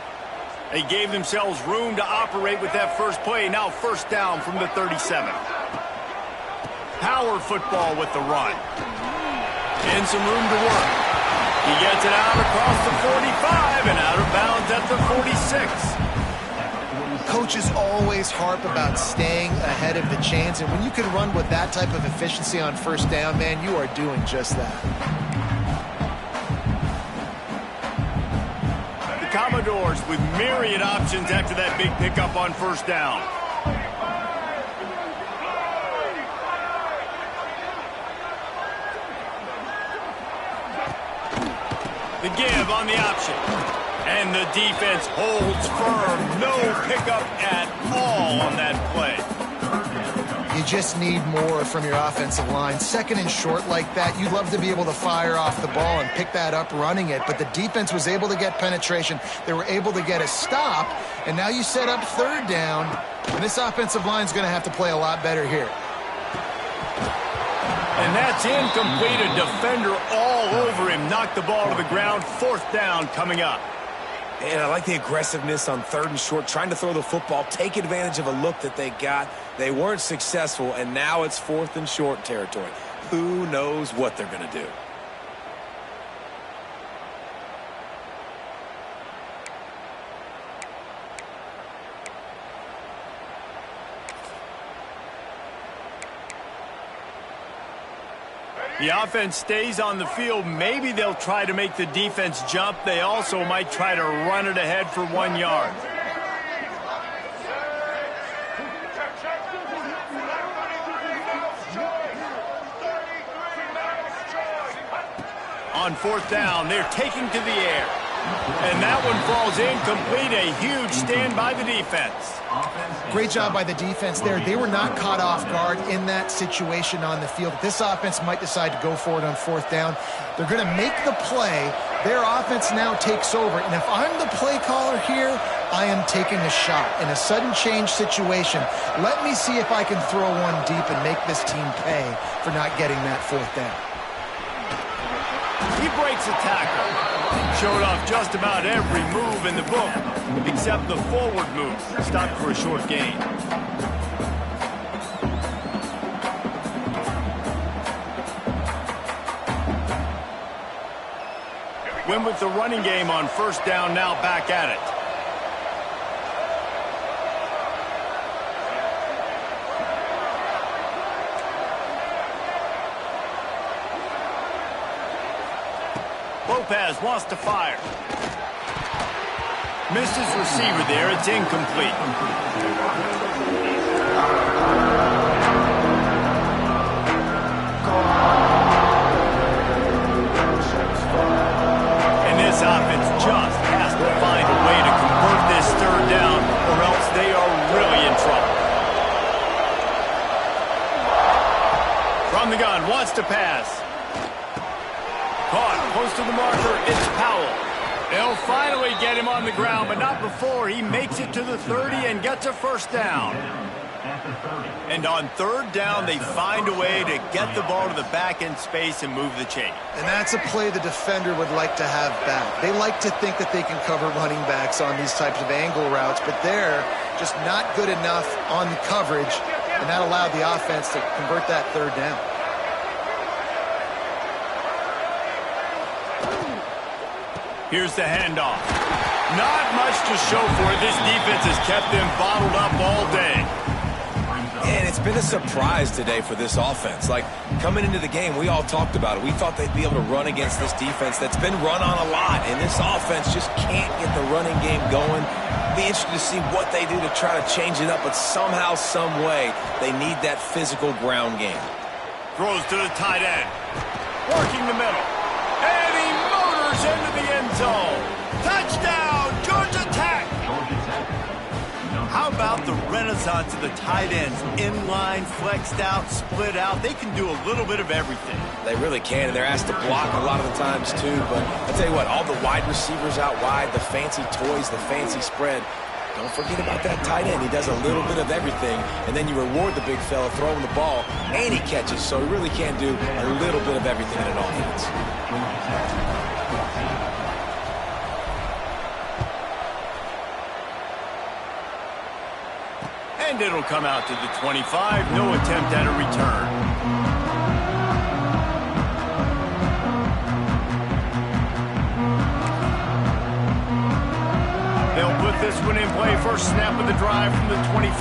They gave themselves room to operate with that first play. Now first down from the 37. Power football with the run. And some room to work. He gets it out across the 45 and out of bounds at the 46.
coaches always harp about staying ahead of the chains, and when you can run with that type of efficiency on first down, man, you are doing just that.
The Commodores with myriad options after that big pickup on first down. The give on the option. And the defense holds firm. No pickup at all on that play.
You just need more from your offensive line. Second and short like that, you'd love to be able to fire off the ball and pick that up running it, but the defense was able to get penetration. They were able to get a stop, and now you set up third down, and this offensive line is going to have to play a lot better here.
And that's incomplete. A defender all over him. Knocked the ball to the ground. Fourth down coming up.
And I like the aggressiveness on third and short, trying to throw the football, take advantage of a look that they got. They weren't successful, and now it's fourth and short territory. Who knows what they're going to do?
The offense stays on the field. Maybe they'll try to make the defense jump. They also might try to run it ahead for 1 yard. On fourth down, they're taking to the air. And that one falls incomplete. A huge stand by the defense.
Great job by the defense there. They were not caught off guard in that situation on the field. This offense might decide to go for it on fourth down. They're going to make the play. Their offense now takes over. And if I'm the play caller here, I am taking a shot. In a sudden change situation, let me see if I can throw one deep and make this team pay for not getting that fourth down.
He breaks a tackle. Showed off just about every move in the book, except the forward move. Stopped for a short gain. Went with the running game on first down, now back at it. Lopez wants to fire. Missed his receiver there. It's incomplete. And this offense just has to find a way to convert this third down, or else they are really in trouble. From the gun, wants to pass. Caught close to the marker. It's Powell. They'll finally get him on the ground, but not before he makes it to the 30 and gets a first down. And on third down, they find a way to get the ball to the back end space and move the chain.
And that's a play the defender would like to have back. They like to think that they can cover running backs on these types of angle routes, but they're just not good enough on the coverage, and that allowed the offense to convert that third down.
Here's the handoff. Not much to show for it. This defense has kept them bottled up all day.
And it's been a surprise today for this offense. Like, coming into the game, we all talked about it. We thought they'd be able to run against this defense that's been run on a lot. And this offense just can't get the running game going. Be interested to see what they do to try to change it up. But somehow, some way, they need that physical ground game.
Throws to the tight end. Working the middle. And he motors into the end zone. Touchdown, Georgia Tech! How about the renaissance of the tight ends? Inline, flexed out, split out. They can do a little bit of everything.
They really can, and they're asked to block a lot of the times, too. But I'll tell you what, all the wide receivers out wide, the fancy toys, the fancy spread, don't forget about that tight end. He does a little bit of everything, and then you reward the big fella throwing the ball, and he catches. So he really can do a little bit of everything in an offense.
And it'll come out to the 25. No attempt at a return. They'll put this one in play. First snap of the drive from the 25.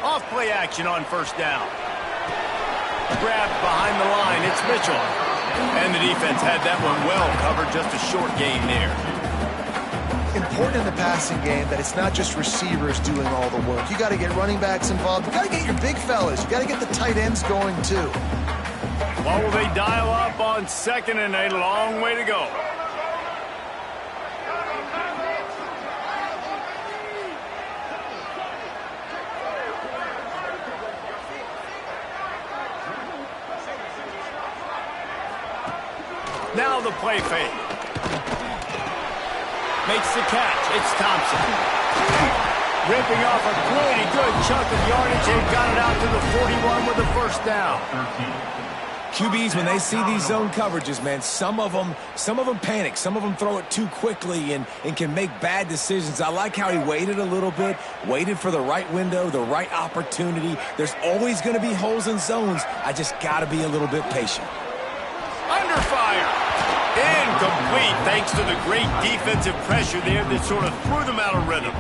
Off play action on first down. Grabbed behind the line. It's Mitchell. And the defense had that one well covered. Just a short gain there.
Important in the passing game that it's not just receivers doing all the work. You got to get running backs involved. You got to get your big fellas. You got to get the tight ends going too.
What will they dial up on second and a long way to go? Now the play fake. Makes the catch. It's Thompson. Ripping off a pretty good chunk of yardage. They've got it out to the 41 with the first down.
QBs, when they see these zone coverages, man, some of them panic. Some of them throw it too quickly and can make bad decisions. I like how he waited a little bit, waited for the right window, the right opportunity. There's always going to be holes in zones. I just got to be a little bit patient.
Under fire. Incomplete, thanks to the great defensive pressure there that sort of threw them out of rhythm.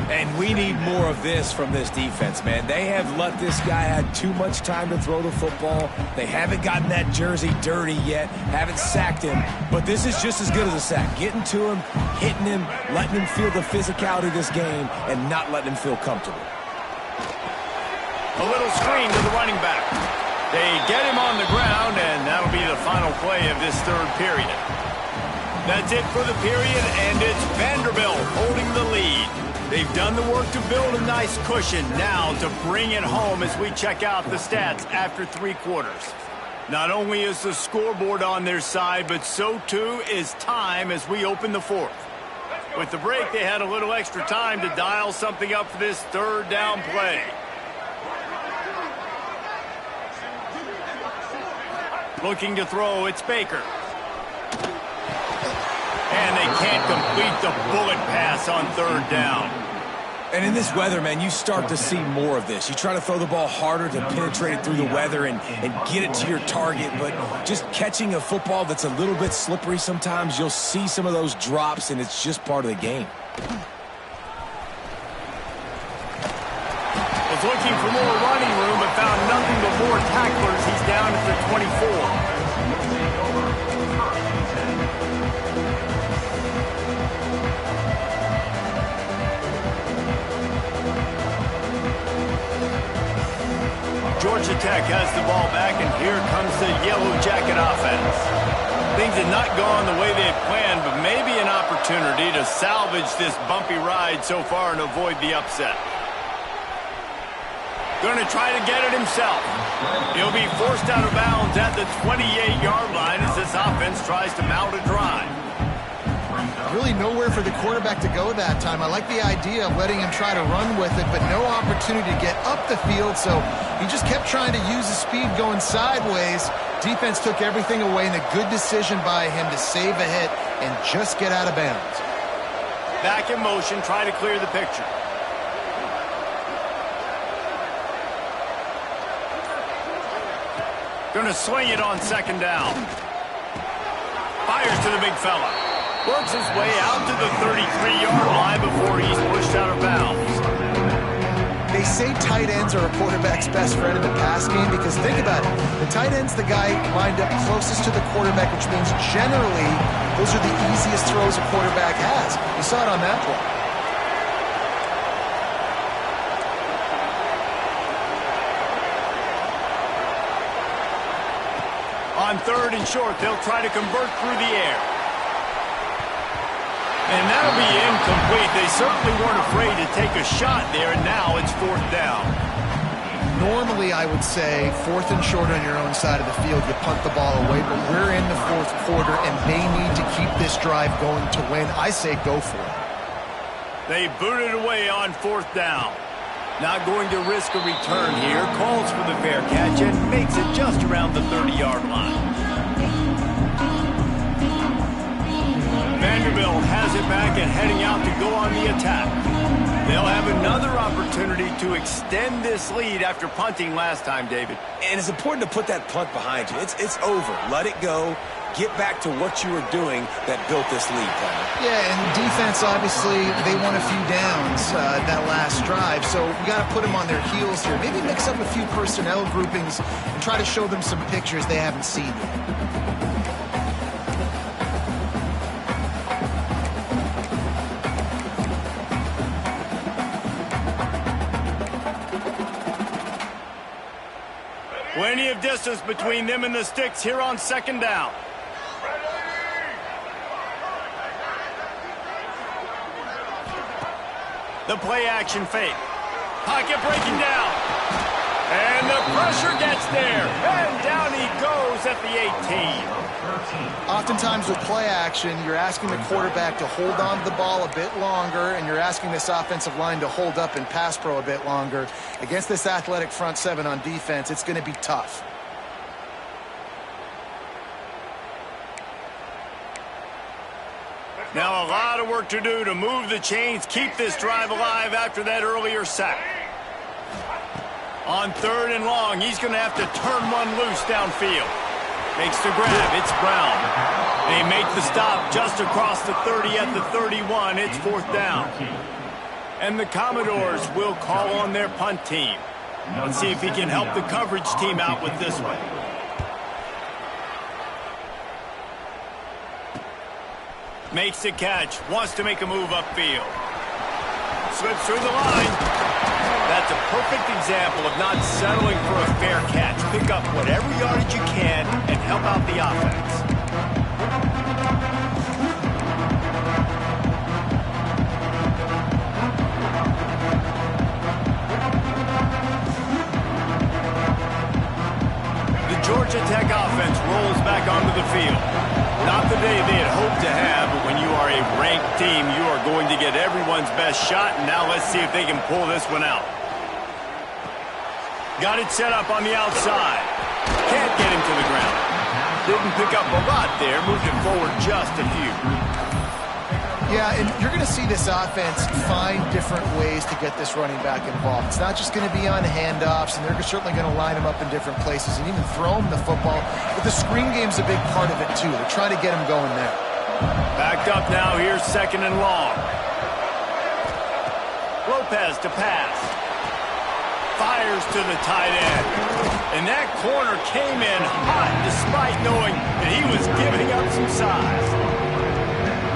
And we need more of this from this defense, man. They have let this guy have too much time to throw the football. They haven't gotten that jersey dirty yet, haven't sacked him. But this is just as good as a sack. Getting to him, hitting him, letting him feel the physicality of this game, and not letting him feel comfortable.
A little screen to the running back. They get him on the ground, and that'll be the final play of this third period. That's it for the period, and it's Vanderbilt holding the lead. They've done the work to build a nice cushion. Now to bring it home as we check out the stats after 3 quarters. Not only is the scoreboard on their side, but so too is time as we open the fourth. With the break, they had a little extra time to dial something up for this third down play. Looking to throw, it's Baker. And they can't complete the bullet pass on third down.
And in this weather, man, you start to see more of this. You try to throw the ball harder to penetrate it through the weather and get it to your target, but just catching a football that's a little bit slippery sometimes, you'll see some of those drops, and it's just part of the game.
Was looking for more running room, but found nothing but more tacklers. He's down at the 24. Georgia Tech has the ball back, and here comes the Yellow Jacket offense. Things had not gone the way they had planned, but maybe an opportunity to salvage this bumpy ride so far and avoid the upset. Going to try to get it himself. He'll be forced out of bounds at the 28-yard line as this offense tries to mount a drive.
Really nowhere for the quarterback to go that time. I like the idea of letting him try to run with it, but no opportunity to get up the field, so he just kept trying to use his speed going sideways. Defense took everything away, and a good decision by him to save a hit and just get out of bounds.
Back in motion, try to clear the picture. Going to swing it on second down. Fires to the big fella. Works his way out to the 33-yard line before he's pushed out of bounds.
They say tight ends are a quarterback's best friend in the pass game because think about it. The tight end's the guy lined up closest to the quarterback, which means generally those are the easiest throws a quarterback has. You saw it on that play.
On third and short, they'll try to convert through the air. And that'll be incomplete. They certainly weren't afraid to take a shot there, and now it's fourth down.
Normally, I would say fourth and short on your own side of the field, you punt the ball away, but we're in the fourth quarter, and they need to keep this drive going to win. I say go for it.
They booted away on fourth down. Not going to risk a return here. Calls for the fair catch and makes it just around the 30-yard line. Vanderbilt has it back and heading out to go on the attack. They'll have another opportunity to extend this lead after punting last time, David.
And it's important to put that punt behind you. It's over. Let it go. Get back to what you were doing that built this lead, Paul.
Yeah, and defense, obviously, they won a few downs that last drive, so we got to put them on their heels here. Maybe mix up a few personnel groupings and try to show them some pictures they haven't seen yet.
Plenty of distance between them and the sticks here on second down. The play action fake. Pocket breaking down. And the pressure gets there. And down he goes at the 18.
Oftentimes with play action, you're asking the quarterback to hold on to the ball a bit longer, and you're asking this offensive line to hold up in pass pro a bit longer. Against this athletic front seven on defense, it's going to be tough.
Now a lot of work to do to move the chains, keep this drive alive after that earlier sack. On 3rd and long, he's going to have to turn one loose downfield. Makes the grab. It's Brown. They make the stop just across the 30 at the 31. It's 4th down. And the Commodores will call on their punt team. Let's see if he can help the coverage team out with this one. Makes the catch. Wants to make a move upfield. Slips through the line. That's a perfect example of not settling for a fair catch. Pick up whatever yardage you can and help out the offense. The Georgia Tech offense rolls back onto the field. Not the day they had hoped to have, but when you are a ranked team, you are going to get everyone's best shot, and now let's see if they can pull this one out. Got it set up on the outside. Can't get him to the ground. Didn't pick up a lot there, moved it forward just a few.
Yeah, and you're going to see this offense find different ways to get this running back involved. It's not just going to be on handoffs, and they're certainly going to line him up in different places and even throw him the football. But the screen game's a big part of it, too. They're trying to get him going there.
Backed up now. Here's 2nd and long. Lopez to pass. Fires to the tight end. And that corner came in hot despite knowing that he was giving up some size.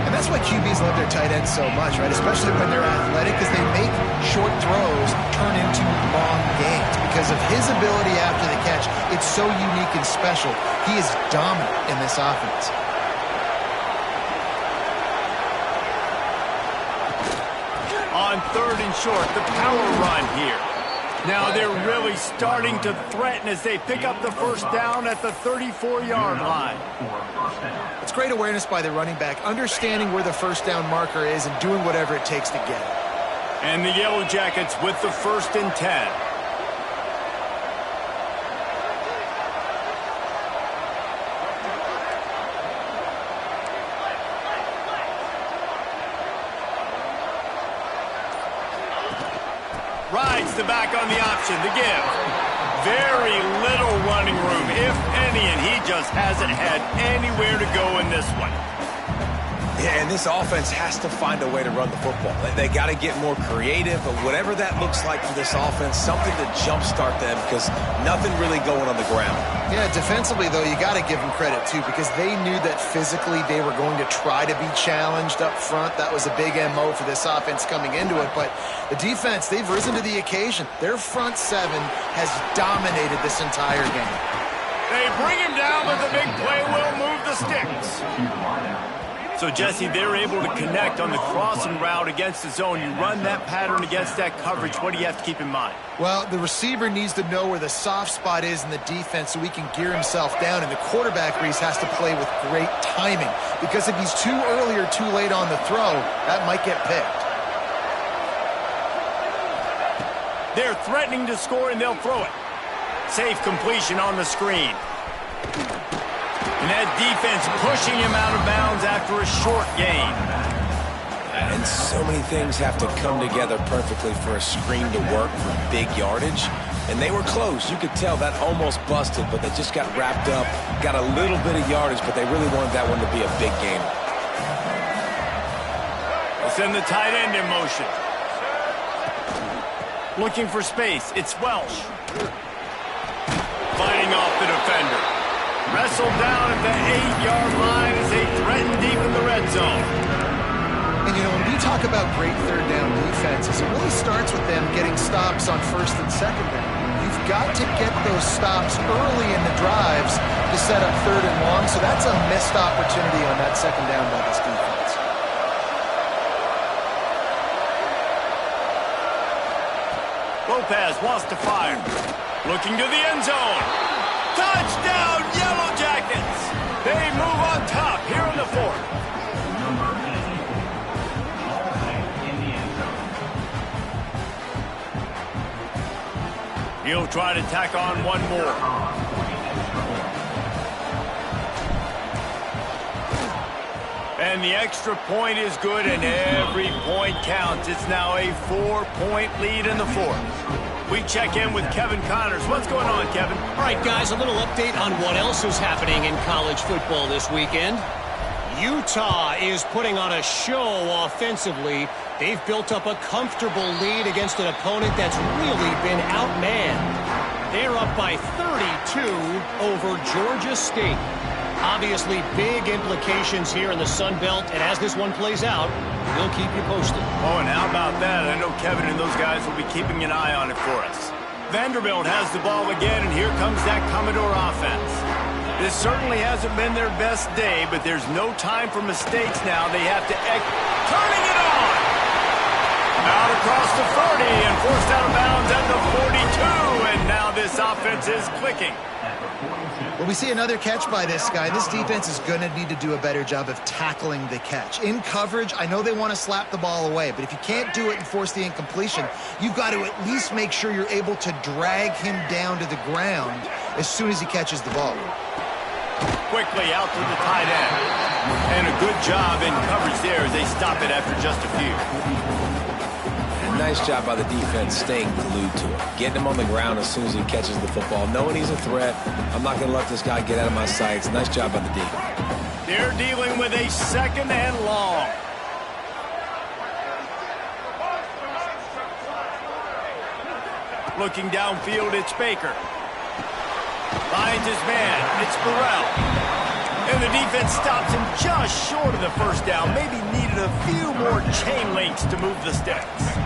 And that's why QBs love their tight ends so much, right? Especially when they're athletic, because they make short throws turn into long gains. Because of his ability after the catch, it's so unique and special. He is dominant in this offense.
On 3rd and short, the power run here. Now they're really starting to threaten as they pick up the 1st down at the 34-yard line.
It's great awareness by the running back, understanding where the 1st down marker is and doing whatever it takes to get it.
And the Yellow Jackets with the 1st and 10. Rides the back on the option, the give. Very little running room, if any, and he just hasn't had anywhere to go in this one.
Yeah, and this offense has to find a way to run the football. They got to get more creative, but whatever that looks like for this offense, something to jumpstart them because nothing really going on the ground.
Yeah, defensively, though, you got to give them credit, too, because they knew that physically they were going to try to be challenged up front. That was a big MO for this offense coming into it, but the defense, they've risen to the occasion. Their front seven has dominated this entire game.
They bring him down, but the big play will move the sticks. So, Jesse, they're able to connect on the crossing route against the zone. You run that pattern against that coverage. What do you have to keep in mind?
Well, the receiver needs to know where the soft spot is in the defense so he can gear himself down, and the quarterback, Reese, has to play with great timing because if he's too early or too late on the throw, that might get picked.
They're threatening to score, and they'll throw it. Safe completion on the screen. And that defense pushing him out of bounds after a short gain.
And And so many things have to come together perfectly for a screen to work for big yardage. And they were close. You could tell that almost busted, but they just got wrapped up, got a little bit of yardage, but they really wanted that one to be a big game.
We'll send the tight end in motion. Looking for space. It's Welsh. Fighting off the defender. Wrestled down at the 8-yard line as they threaten deep in the red zone.
And, you know, when we talk about great third down defenses, it really starts with them getting stops on first and second down. You've got to get those stops early in the drives to set up third and long, so that's a missed opportunity on that second down by this defense.
Lopez wants to fire. Looking to the end zone. Touchdown, Yellow Jackets! They move on top here in the fourth. He'll try to tack on one more. And the extra point is good, and every point counts. It's now a 4-point lead in the fourth. We check in with Kevin Connors. What's going on, Kevin?
All right, guys, a little update on what else is happening in college football this weekend. Utah is putting on a show offensively. They've built up a comfortable lead against an opponent that's really been outmanned. They're up by 32 over Georgia State. Obviously, big implications here in the Sun Belt, and as this one plays out, we'll keep you posted.
Oh, and how about that? I know Kevin and those guys will be keeping an eye on it for us. Vanderbilt has the ball again, and here comes that Commodore offense. This certainly hasn't been their best day, but there's no time for mistakes now. They have to turning it on! Out across the 40 and forced out of bounds at the 42, and now this offense is clicking.
Well, we see another catch by this guy. This defense is going to need to do a better job of tackling the catch. In coverage, I know they want to slap the ball away, but if you can't do it and force the incompletion, you've got to at least make sure you're able to drag him down to the ground as soon as he catches the ball.
Quickly out to the tight end. And a good job in coverage there as they stop it after just a few.
Nice job by the defense staying glued to him. Getting him on the ground as soon as he catches the football. Knowing he's a threat. I'm not going to let this guy get out of my sights. Nice job by the D.
They're dealing with a second and long. Looking downfield, it's Baker. Finds his man. It's Burrell. And the defense stops him just short of the first down. Maybe needed a few more chain links to move the sticks.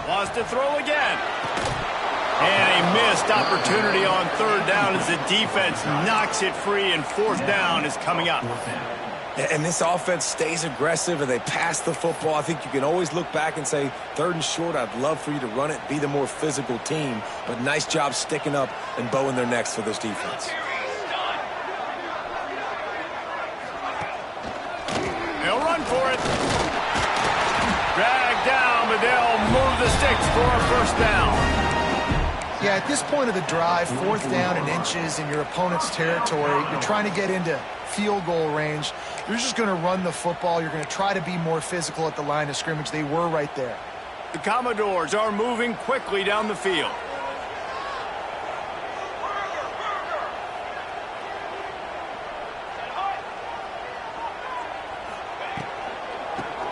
Wants to throw again. And a missed opportunity on third down as the defense knocks it free, and fourth down is coming up.
And this offense stays aggressive and they pass the football. I think you can always look back and say, third and short, I'd love for you to run it, be the more physical team. But nice job sticking up and bowing their necks for this defense.
They'll run for it. Dragged down, but they'll move the sticks for a first down.
Yeah, at this point of the drive, fourth down and inches in your opponent's territory, you're trying to get into field goal range. You're just going to run the football. You're going to try to be more physical at the line of scrimmage. They were right there.
The Commodores are moving quickly down the field.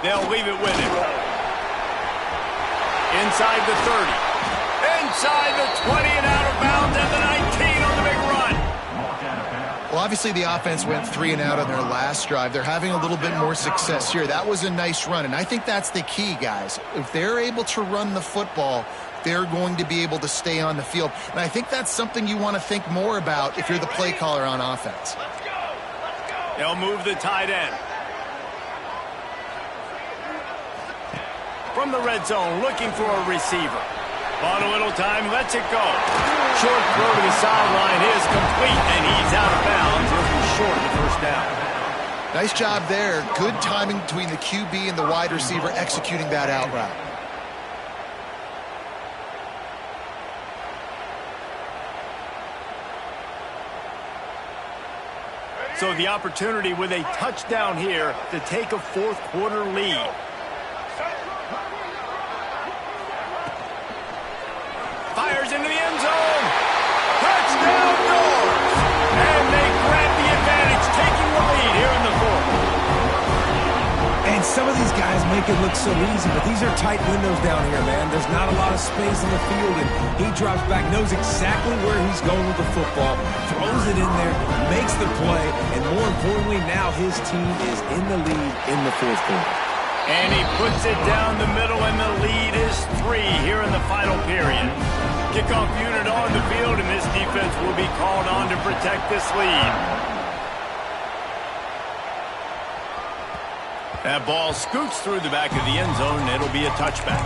They'll leave it with him. Inside the 30. Inside the 20 and out of bounds at the 19 on the big run.
Well, obviously the offense went 3 and out on their last drive. They're having a little bit more success here. That was a nice run, and I think that's the key, guys. If they're able to run the football, they're going to be able to stay on the field. And I think that's something you want to think more about if you're the play caller on offense.
They'll move the tight end. From the red zone, looking for a receiver. On a little time, lets it go. Short throw to the sideline is complete, and he's out of bounds. He'll be short of the first down.
Nice job there. Good timing between the QB and the wide receiver executing that out route.
So the opportunity with a touchdown here to take a fourth-quarter lead. Fires into the end zone. Touchdown Doors! And they grab the advantage, taking the lead here in the fourth.
And some of these guys make it look so easy, but these are tight windows down here, man. There's not a lot of space in the field, and he drops back, knows exactly where he's going with the football, throws it in there, makes the play, and more importantly, now his team is in the lead in the fourth quarter.
And he puts it down the middle, and the lead is 3 here in the final period. Kickoff unit on the field, and this defense will be called on to protect this lead. That ball scoots through the back of the end zone, and it'll be a touchback.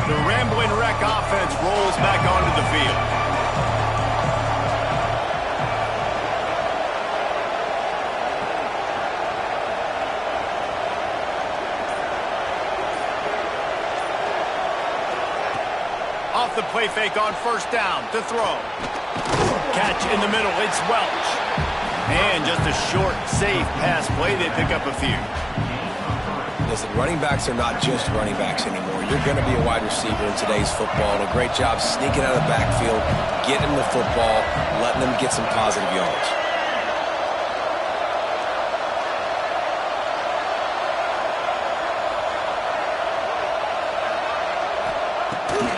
The Rambling Wreck offense rolls back onto the field. Off the play fake on first down to throw. Catch in the middle, it's Welch. And just a short, safe pass play, they pick up a few.
Listen, running backs are not just running backs anymore. You're going to be a wide receiver in today's football. And a great job sneaking out of the backfield, getting them the football, letting them get some positive yards.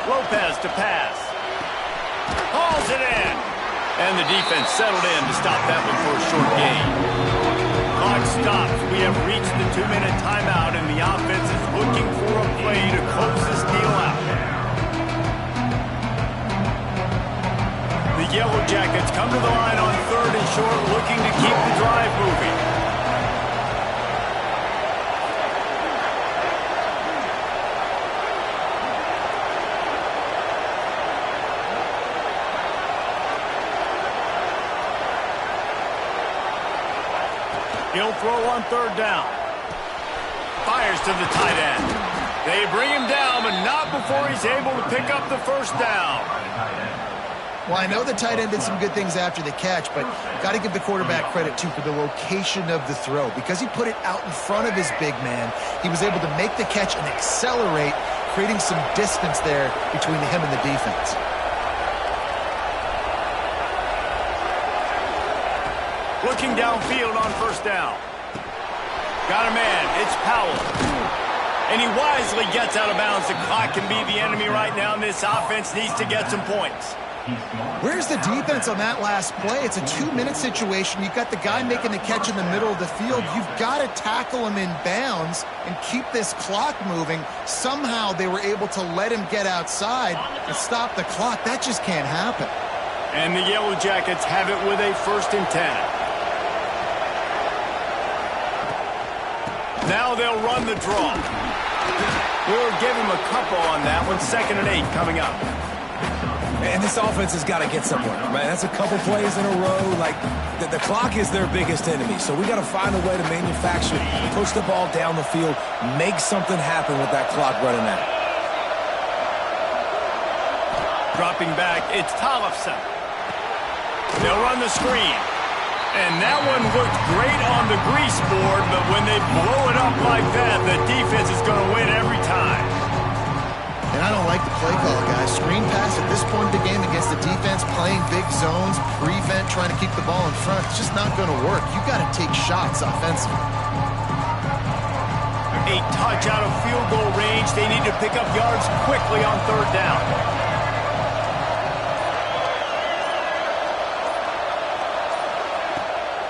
Lopez to pass. Hauls it in. And the defense settled in to stop that one for a short gain. Clock stops. We have reached the 2-minute timeout, and the offense is looking for a play to close this deal out. The Yellow Jackets come to the line on 3rd and short, looking to keep the drive moving. He'll throw on 3rd down. Fires to the tight end. They bring him down, but not before he's able to pick up the first down.
Well, I know the tight end did some good things after the catch, but got to give the quarterback credit, too, for the location of the throw. Because he put it out in front of his big man, he was able to make the catch and accelerate, creating some distance there between him and the defense.
Looking downfield on first down. Got a man. It's Powell. And he wisely gets out of bounds. The clock can be the enemy right now, and this offense needs to get some points.
Where's the defense on that last play? It's a 2-minute situation. You've got the guy making the catch in the middle of the field. You've got to tackle him in bounds and keep this clock moving. Somehow they were able to let him get outside and stop the clock. That just can't happen.
And the Yellow Jackets have it with a 1st and 10. Now they'll run the draw. We'll give him a couple on that one. 2nd and 8 coming up.
And this offense has got to get somewhere, man. That's a couple plays in a row. Like, the clock is their biggest enemy. So we got to find a way to manufacture, push the ball down the field, make something happen with that clock running out.
Dropping back, it's Tollefson. They'll run the screen. And that one looked great on the grease board, but when they blow it up like that, the defense is going to win every time.
And I don't like the play call, guys. Screen pass at this point in the game against the defense, playing big zones, prevent, trying to keep the ball in front. It's just not going to work. You got to take shots offensively.
A touch out of field goal range. They need to pick up yards quickly on 3rd down.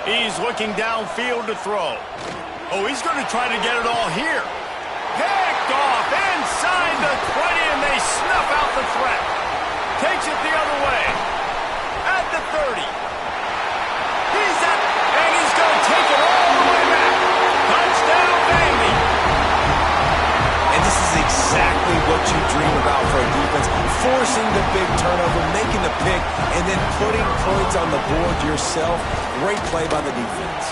He's looking downfield to throw. Oh, he's going to try to get it all here. Picked off inside the 20, and they snuff out the threat. Takes it the other way. At the 30. He's at, and he's going to take it all the way back. Touchdown, Vandy.
And this is exactly what you dream about for a defense. Forcing the big turnover, making the pick, and then putting points on the board yourself. Great play by the defense.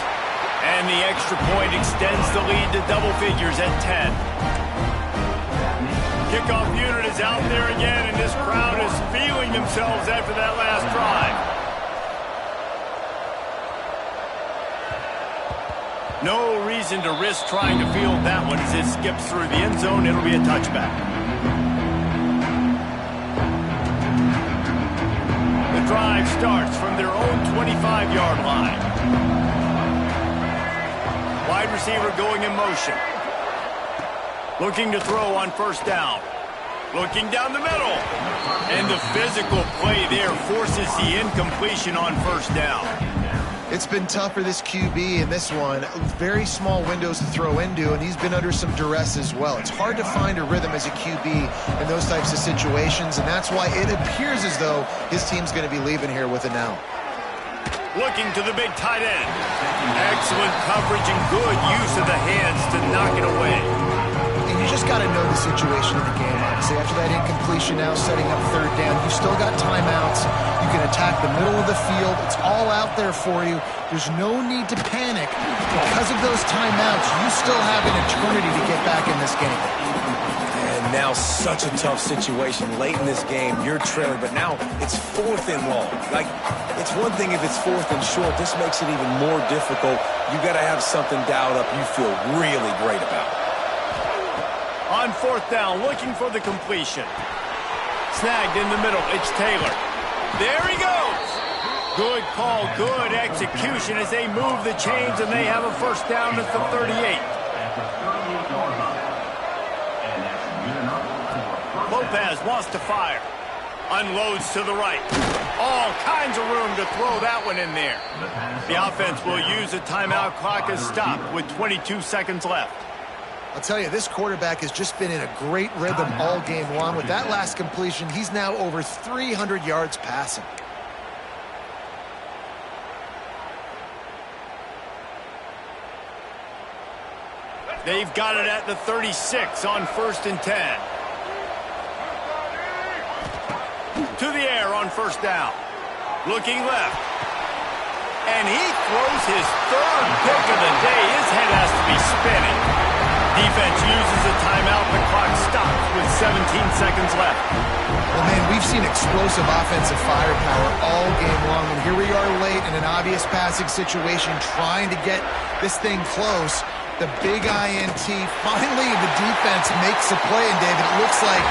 And the extra point extends the lead to double figures at 10. Kickoff unit is out there again, and this crowd is feeling themselves after that last drive. No reason to risk trying to field that one as it skips through the end zone. It'll be a touchback. The drive starts from their own 25-yard line. Wide receiver going in motion. Looking to throw on first down. Looking down the middle. And the physical play there forces the incompletion on first down.
It's been tough for this QB in this one. Very small windows to throw into, and he's been under some duress as well. It's hard to find a rhythm as a QB in those types of situations, and that's why it appears as though his team's going to be leaving here with it now.
Looking to the big tight end. Excellent coverage and good use of the hands to knock it away.
And you just got to know the situation in the game, honestly. After that incompletion now setting up third down, you still got timeouts. You can attack the middle of the field. It's all out there for you. There's no need to panic. Because of those timeouts, you still have an eternity to get back in this game.
And now such a tough situation. Late in this game, you're trailing, but now it's 4th and long. Like, it's one thing if it's 4th and short. This makes it even more difficult. You got to have something dialed up you feel really great about.
On 4th down, looking for the completion. Snagged in the middle, it's Taylor. There he goes! Good call, good execution as they move the chains and they have a first down at the 38. Lopez wants to fire. Unloads to the right. All kinds of room to throw that one in there. The offense will use a timeout clock as stopped with 22 seconds left.
I'll tell you, this quarterback has just been in a great rhythm all game long. With that last completion, he's now over 300 yards passing.
They've got it at the 36 on 1st and 10. To the air on first down. Looking left. And he throws his 3rd pick of the day. His head has to be spinning. Defense uses a timeout. The clock stops with 17 seconds left.
Well, man, we've seen explosive offensive firepower all game long. And here we are late in an obvious passing situation trying to get this thing close. The big INT. Finally, the defense makes a play, and David, it looks like